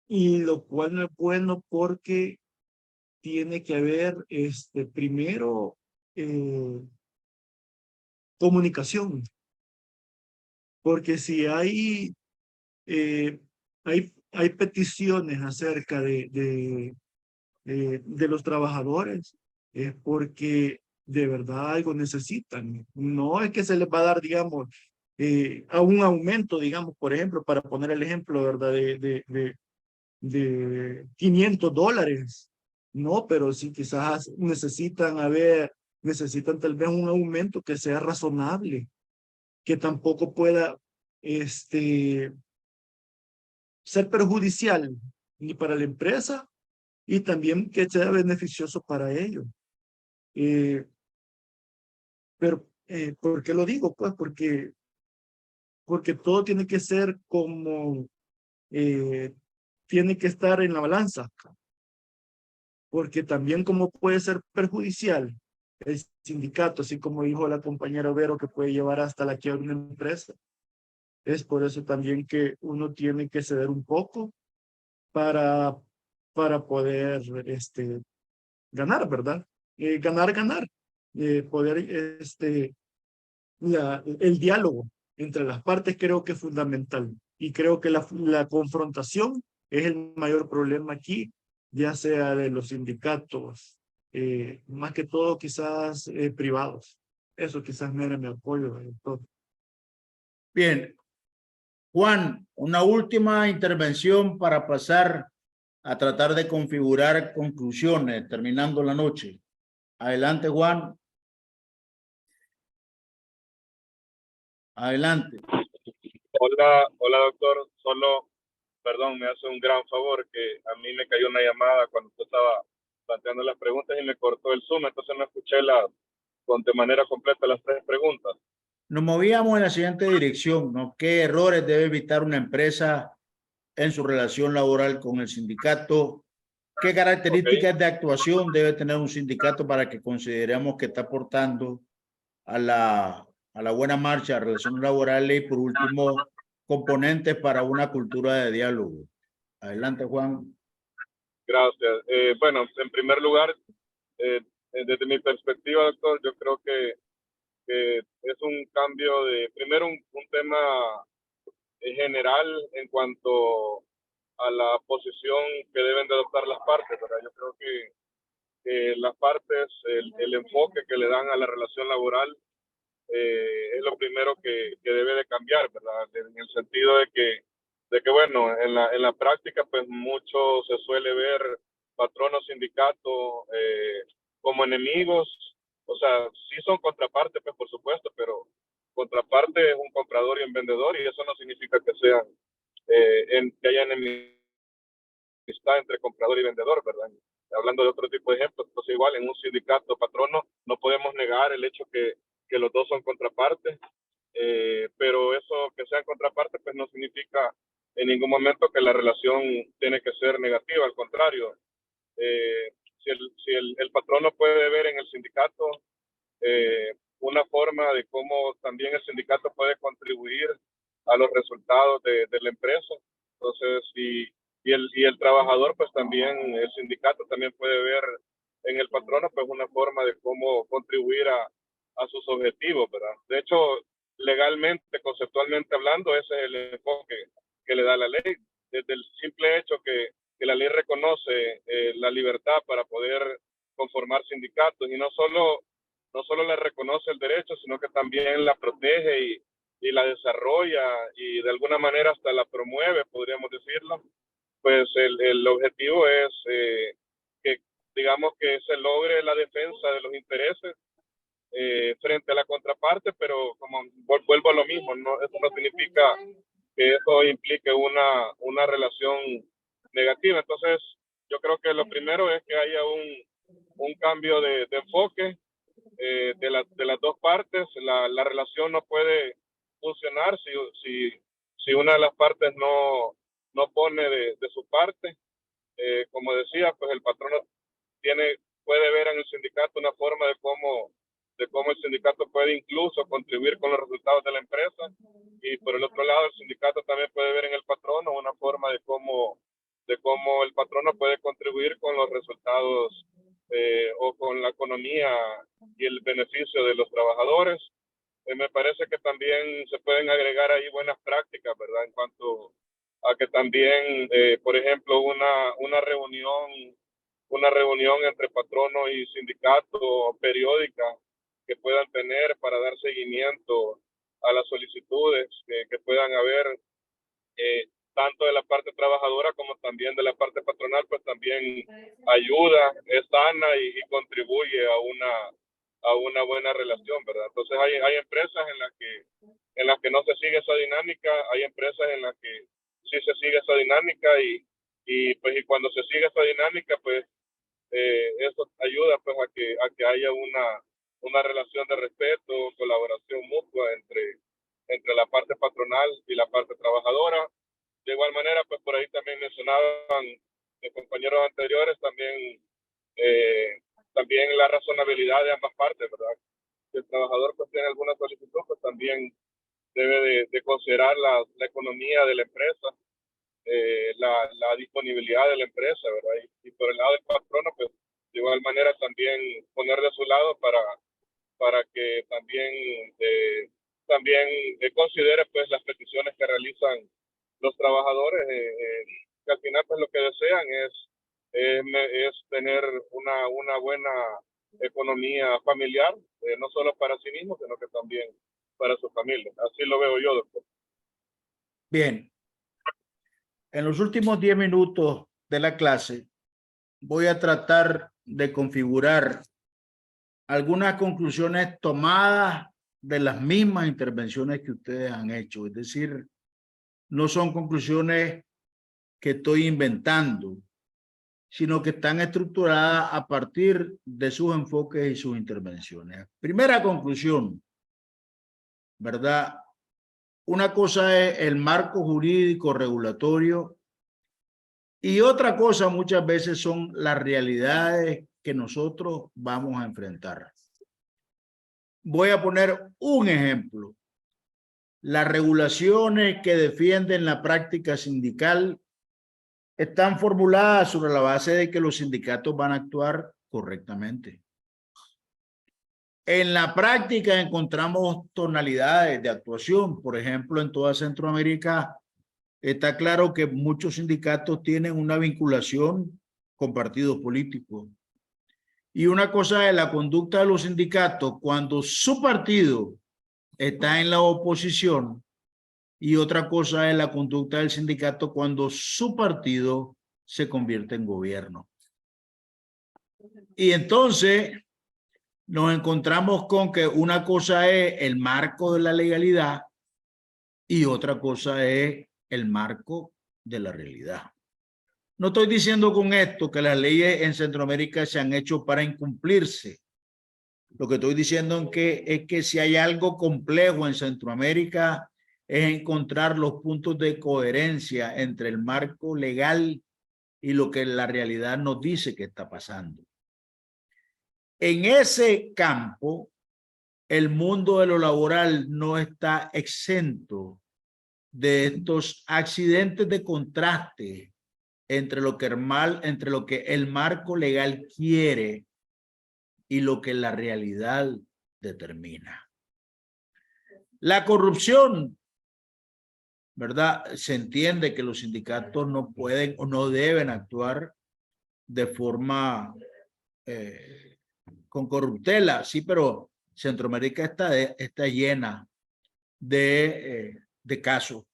[SPEAKER 6] lo cual no es bueno, porque tiene que haber primero comunicación, porque si hay peticiones acerca de los trabajadores, es porque de verdad algo necesitan. No es que se les va a dar, digamos, a un aumento, digamos, por ejemplo, para poner el ejemplo, ¿verdad? De $500. No, pero sí quizás necesitan tal vez un aumento que sea razonable, que tampoco pueda ser perjudicial ni para la empresa, y también que sea beneficioso para ellos. Pero, ¿por qué lo digo? Pues porque todo tiene que ser como, tiene que estar en la balanza, porque también como puede ser perjudicial el sindicato, así como dijo la compañera Vero, que puede llevar hasta la quiebra de una empresa. Es por eso también que uno tiene que ceder un poco para poder ganar, ¿verdad? Ganar. Poder, el diálogo entre las partes creo que es fundamental. Y creo que la confrontación es el mayor problema aquí, ya sea de los sindicatos, más que todo quizás privados. Eso quizás me era mi apoyo.
[SPEAKER 1] Bien. Juan, una última intervención para pasar a tratar de configurar conclusiones, terminando la noche. Adelante, Juan. Adelante.
[SPEAKER 8] Hola doctor, perdón, me hace un gran favor, que a mí me cayó una llamada cuando usted estaba planteando las preguntas y me cortó el Zoom, entonces no escuché de manera completa las 3 preguntas.
[SPEAKER 1] Nos movíamos en la siguiente dirección, ¿no? ¿Qué errores debe evitar una empresa en su relación laboral con el sindicato? ¿Qué características de actuación debe tener un sindicato para que consideremos que está aportando a la buena marcha de relaciones laborales? Y por último, componentes para una cultura de diálogo. Adelante, Juan.
[SPEAKER 8] Gracias. Bueno, en primer lugar, desde mi perspectiva, doctor, yo creo que es un cambio primero un tema general en cuanto a la posición que deben de adoptar las partes, ¿verdad? Yo creo que las partes, el enfoque que le dan a la relación laboral es lo primero que debe de cambiar, ¿verdad? En el sentido de que bueno, en la práctica, pues mucho se suele ver patronos, sindicatos como enemigos. O sea, sí son contrapartes, pues por supuesto, pero contraparte es un comprador y un vendedor, y eso no significa que sean que haya enemistad entre comprador y vendedor, ¿verdad? Hablando de otro tipo de ejemplos, pues igual en un sindicato patrono no podemos negar el hecho que los dos son contrapartes, pero eso que sean contrapartes pues no significa en ningún momento que la relación tiene que ser negativa, al contrario. Si el patrono puede ver en el sindicato una forma de cómo también el sindicato puede contribuir a los resultados de la empresa, entonces y el trabajador pues también, el sindicato también puede ver en el patrono pues una forma de cómo contribuir a sus objetivos, ¿verdad? De hecho, legalmente, conceptualmente hablando, ese es el enfoque que le da la ley, desde el simple hecho que la ley reconoce la libertad para poder conformar sindicatos, y no solo le reconoce el derecho, sino que también la protege y la desarrolla, y de alguna manera hasta la promueve, podríamos decirlo. Pues el objetivo es que, digamos, que se logre la defensa de los intereses frente a la contraparte, pero como vuelvo a lo mismo, no, eso no significa que eso implique una relación negativa. Entonces, yo creo que lo primero es que haya un cambio de enfoque de las dos partes. La relación no puede funcionar si una de las partes no pone de su parte. Como decía, pues el patrono puede ver en el sindicato una forma de cómo el sindicato puede incluso contribuir con los resultados de la empresa, y por el otro lado el sindicato también puede ver en el patrono una forma de cómo el patrono puede contribuir con los resultados o con la economía y el beneficio de los trabajadores. Me parece que también se pueden agregar ahí buenas prácticas, ¿verdad? En cuanto a que también, por ejemplo, una reunión entre patrono y sindicato periódica que puedan tener para dar seguimiento a las solicitudes que puedan haber, tanto de la parte trabajadora como también de la parte patronal, pues también ayuda, es sana y contribuye a una buena relación, ¿verdad? Entonces hay empresas en las que no se sigue esa dinámica, hay empresas en las que sí se sigue esa dinámica, y cuando se sigue esa dinámica, pues eso ayuda pues a que haya una relación de respeto, colaboración mutua entre la parte patronal y la parte trabajadora. De igual manera, pues por ahí también mencionaban los compañeros anteriores también la razonabilidad de ambas partes, ¿verdad? Si el trabajador pues tiene alguna solicitud, pues también debe de considerar la economía de la empresa, la disponibilidad de la empresa, ¿verdad? Y por el lado del patrono, pues de igual manera también poner de su lado para que también considere pues las peticiones que realizan los trabajadores, que al final pues lo que desean es tener una buena economía familiar, no solo para sí mismos, sino que también para su familia. Así lo veo yo, doctor.
[SPEAKER 1] Bien. En los últimos 10 minutos de la clase voy a tratar de configurar algunas conclusiones tomadas de las mismas intervenciones que ustedes han hecho. Es decir, no son conclusiones que estoy inventando, sino que están estructuradas a partir de sus enfoques y sus intervenciones. Primera conclusión, ¿verdad? Una cosa es el marco jurídico regulatorio y otra cosa muchas veces son las realidades que nosotros vamos a enfrentar. Voy a poner un ejemplo. Las regulaciones que defienden la práctica sindical están formuladas sobre la base de que los sindicatos van a actuar correctamente. En la práctica encontramos tonalidades de actuación. Por ejemplo, en toda Centroamérica está claro que muchos sindicatos tienen una vinculación con partidos políticos. Y una cosa es la conducta de los sindicatos cuando su partido está en la oposición y otra cosa es la conducta del sindicato cuando su partido se convierte en gobierno. Y entonces nos encontramos con que una cosa es el marco de la legalidad y otra cosa es el marco de la realidad. No estoy diciendo con esto que las leyes en Centroamérica se han hecho para incumplirse. Lo que estoy diciendo es que si hay algo complejo en Centroamérica es encontrar los puntos de coherencia entre el marco legal y lo que la realidad nos dice que está pasando. En ese campo, el mundo de lo laboral no está exento de estos accidentes de contraste entre lo que el marco legal quiere y lo que la realidad determina. La corrupción, ¿verdad? Se entiende que los sindicatos no pueden o no deben actuar de forma con corruptela, sí, pero Centroamérica está llena de casos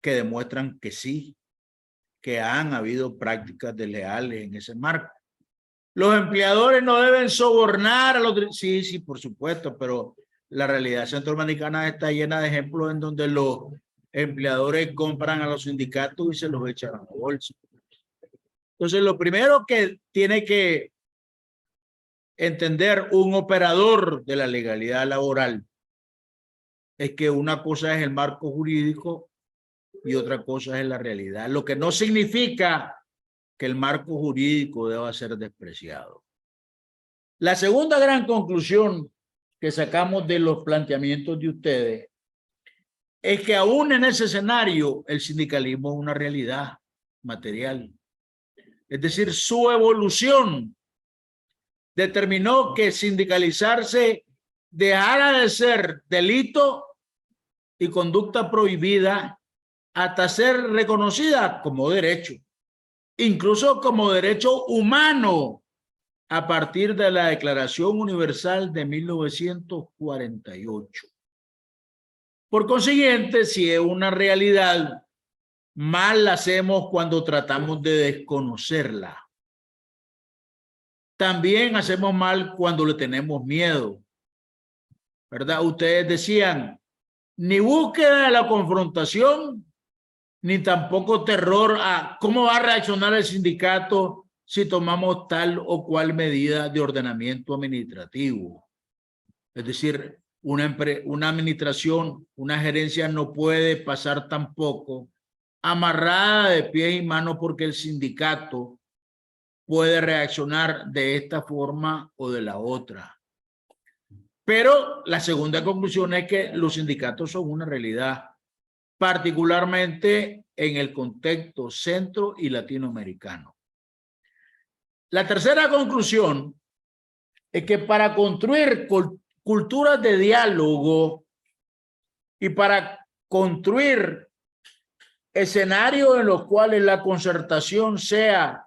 [SPEAKER 1] que demuestran que sí, que han habido prácticas desleales en ese marco. Los empleadores no deben sobornar a los... Sí, sí, por supuesto, pero la realidad centroamericana está llena de ejemplos en donde los empleadores compran a los sindicatos y se los echan a la bolsa. Entonces, lo primero que tiene que entender un operador de la legalidad laboral es que una cosa es el marco jurídico y otra cosa es la realidad, lo que no significa que el marco jurídico deba ser despreciado. La segunda gran conclusión que sacamos de los planteamientos de ustedes es que aún en ese escenario el sindicalismo es una realidad material. Es decir, su evolución determinó que sindicalizarse dejara de ser delito y conducta prohibida hasta ser reconocida como derecho, incluso como derecho humano a partir de la Declaración Universal de 1948. Por consiguiente, si es una realidad, mal la hacemos cuando tratamos de desconocerla. También hacemos mal cuando le tenemos miedo, ¿verdad? Ustedes decían, ni búsqueda de la confrontación, ni tampoco terror a cómo va a reaccionar el sindicato si tomamos tal o cual medida de ordenamiento administrativo. Es decir, una administración, una gerencia no puede pasar tampoco amarrada de pies y manos porque el sindicato puede reaccionar de esta forma o de la otra. Pero la segunda conclusión es que los sindicatos son una realidad, particularmente en el contexto centro y latinoamericano. La tercera conclusión es que para construir culturas de diálogo y para construir escenarios en los cuales la concertación sea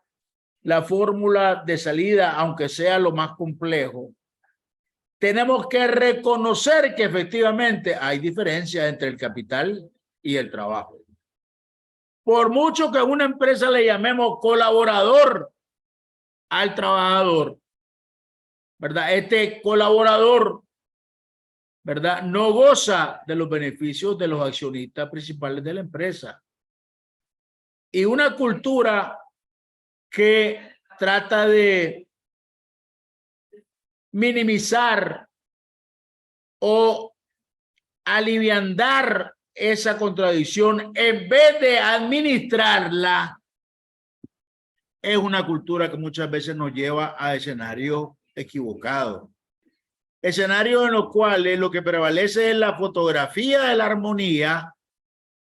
[SPEAKER 1] la fórmula de salida, aunque sea lo más complejo, tenemos que reconocer que efectivamente hay diferencia entre el capital y el trabajo. Por mucho que a una empresa le llamemos colaborador al trabajador, ¿verdad? Este colaborador, ¿verdad? No goza de los beneficios de los accionistas principales de la empresa. Y una cultura que trata de minimizar o aliviandar esa contradicción en vez de administrarla, es una cultura que muchas veces nos lleva a escenarios equivocados. Escenarios en los cuales lo que prevalece es la fotografía de la armonía,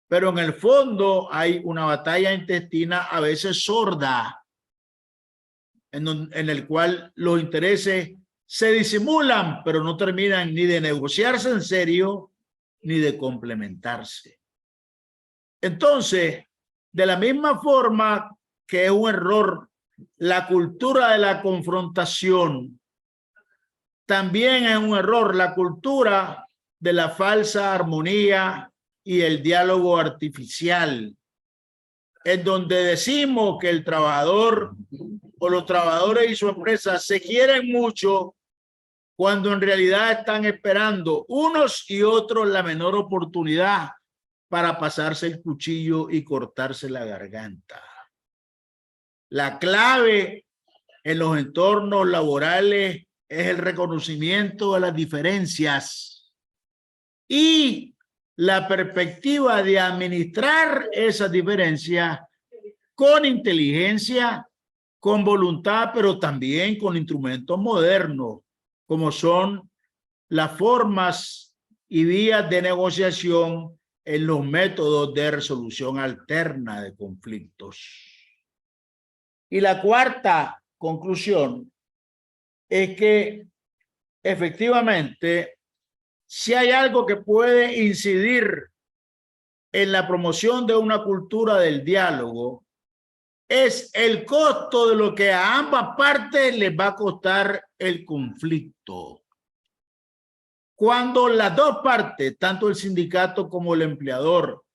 [SPEAKER 1] pero en el fondo hay una batalla intestina a veces sorda, en el cual los intereses se disimulan, pero no terminan ni de negociarse en serio, ni de complementarse. Entonces, de la misma forma que es un error la cultura de la confrontación, también es un error la cultura de la falsa armonía y el diálogo artificial, en donde decimos que el trabajador o los trabajadores y su empresa se quieren mucho cuando en realidad están esperando unos y otros la menor oportunidad para pasarse el cuchillo y cortarse la garganta. La clave en los entornos laborales es el reconocimiento de las diferencias y la perspectiva de administrar esas diferencias con inteligencia, con voluntad, pero también con instrumentos modernos, como son las formas y vías de negociación en los métodos de resolución alterna de conflictos. Y la cuarta conclusión es que efectivamente, si hay algo que puede incidir en la promoción de una cultura del diálogo, es el costo de lo que a ambas partes les va a costar el conflicto. Cuando las dos partes, tanto el sindicato como el empleador,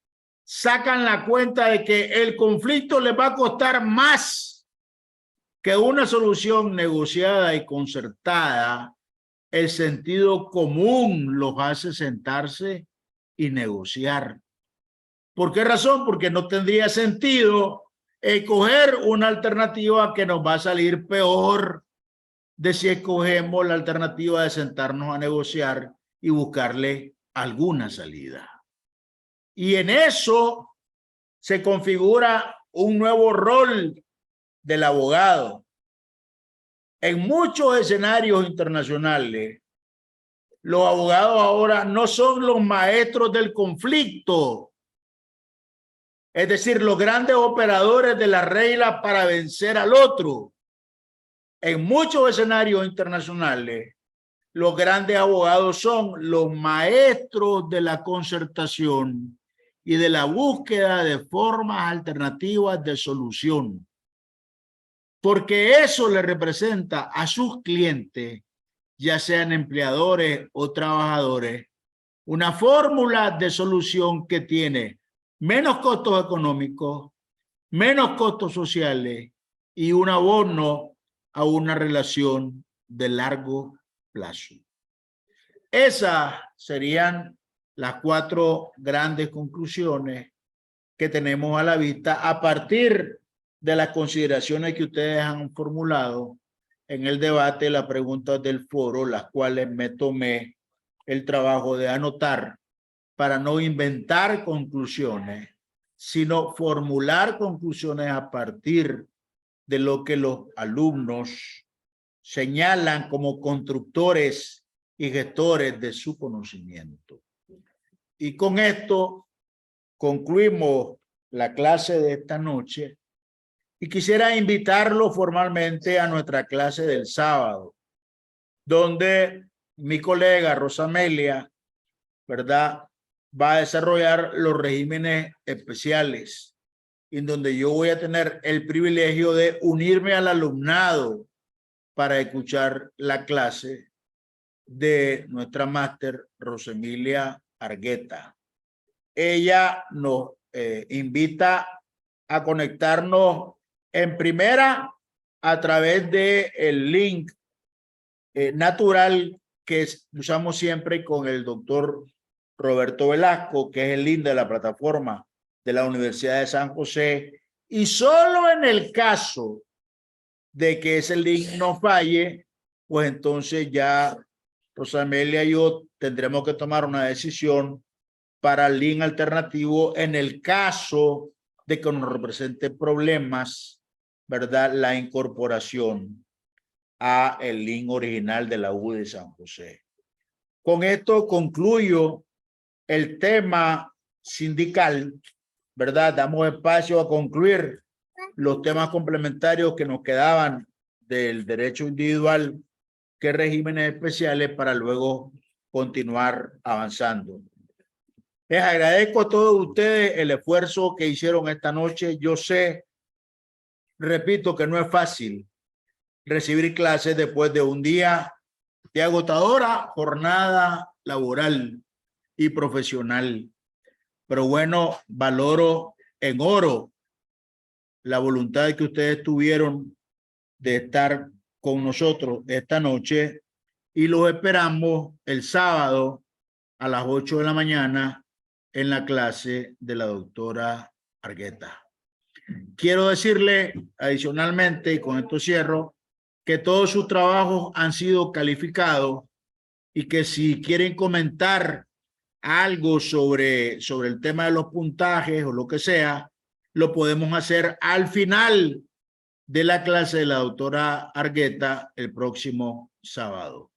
[SPEAKER 1] sacan la cuenta de que el conflicto les va a costar más que una solución negociada y concertada, el sentido común los hace sentarse y negociar. ¿Por qué razón? Porque no tendría sentido escoger una alternativa que nos va a salir peor de si escogemos la alternativa de sentarnos a negociar y buscarle alguna salida. Y en eso se configura un nuevo rol del abogado. En muchos escenarios internacionales, los abogados ahora no son los maestros del conflicto, es decir, los grandes operadores de la regla para vencer al otro. En muchos escenarios internacionales, los grandes abogados son los maestros de la concertación y de la búsqueda de formas alternativas de solución. Porque eso le representa a sus clientes, ya sean empleadores o trabajadores, una fórmula de solución que tiene menos costos económicos, menos costos sociales y un abono a una relación de largo plazo. Esas serían las 4 grandes conclusiones que tenemos a la vista a partir de las consideraciones que ustedes han formulado en el debate, las preguntas del foro, las cuales me tomé el trabajo de anotar para no inventar conclusiones, sino formular conclusiones a partir de lo que los alumnos señalan como constructores y gestores de su conocimiento. Y con esto concluimos la clase de esta noche y quisiera invitarlo formalmente a nuestra clase del sábado, donde mi colega Rosamelia, ¿verdad?, va a desarrollar los regímenes especiales, en donde yo voy a tener el privilegio de unirme al alumnado para escuchar la clase de nuestra máster Rosemilia Argueta. Ella nos invita a conectarnos en primera a través de el link natural que usamos siempre con el doctor Roberto Velasco, que es el link de la plataforma de la Universidad de San José, y solo en el caso de que ese link no falle, pues entonces ya Rosamelia y yo tendremos que tomar una decisión para el link alternativo en el caso de que nos represente problemas, ¿verdad? La incorporación a el link original de la U de San José. Con esto concluyo el tema sindical, ¿verdad? Damos espacio a concluir los temas complementarios que nos quedaban del derecho individual, que regímenes especiales, para luego continuar avanzando. Les agradezco a todos ustedes el esfuerzo que hicieron esta noche. Yo sé, repito, que no es fácil recibir clases después de un día de agotadora jornada laboral y profesional. Pero bueno, valoro en oro la voluntad que ustedes tuvieron de estar con nosotros esta noche y los esperamos el sábado a las 8 de la mañana en la clase de la doctora Argueta. Quiero decirle adicionalmente, y con esto cierro, que todos sus trabajos han sido calificados y que si quieren comentar algo sobre el tema de los puntajes o lo que sea, lo podemos hacer al final de la clase de la doctora Argueta el próximo sábado.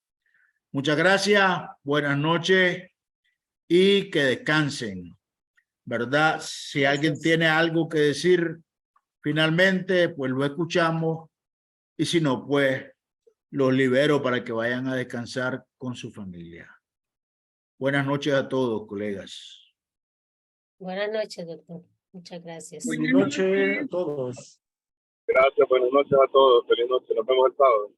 [SPEAKER 1] Muchas gracias, buenas noches y que descansen, ¿verdad? Si alguien tiene algo que decir finalmente, pues lo escuchamos, y si no, pues los libero para que vayan a descansar con su familia. Buenas noches a todos, colegas.
[SPEAKER 2] Buenas noches, doctor. Muchas gracias.
[SPEAKER 6] Buenas noches a todos.
[SPEAKER 8] Gracias, buenas noches a todos. Feliz noche. Nos vemos el sábado.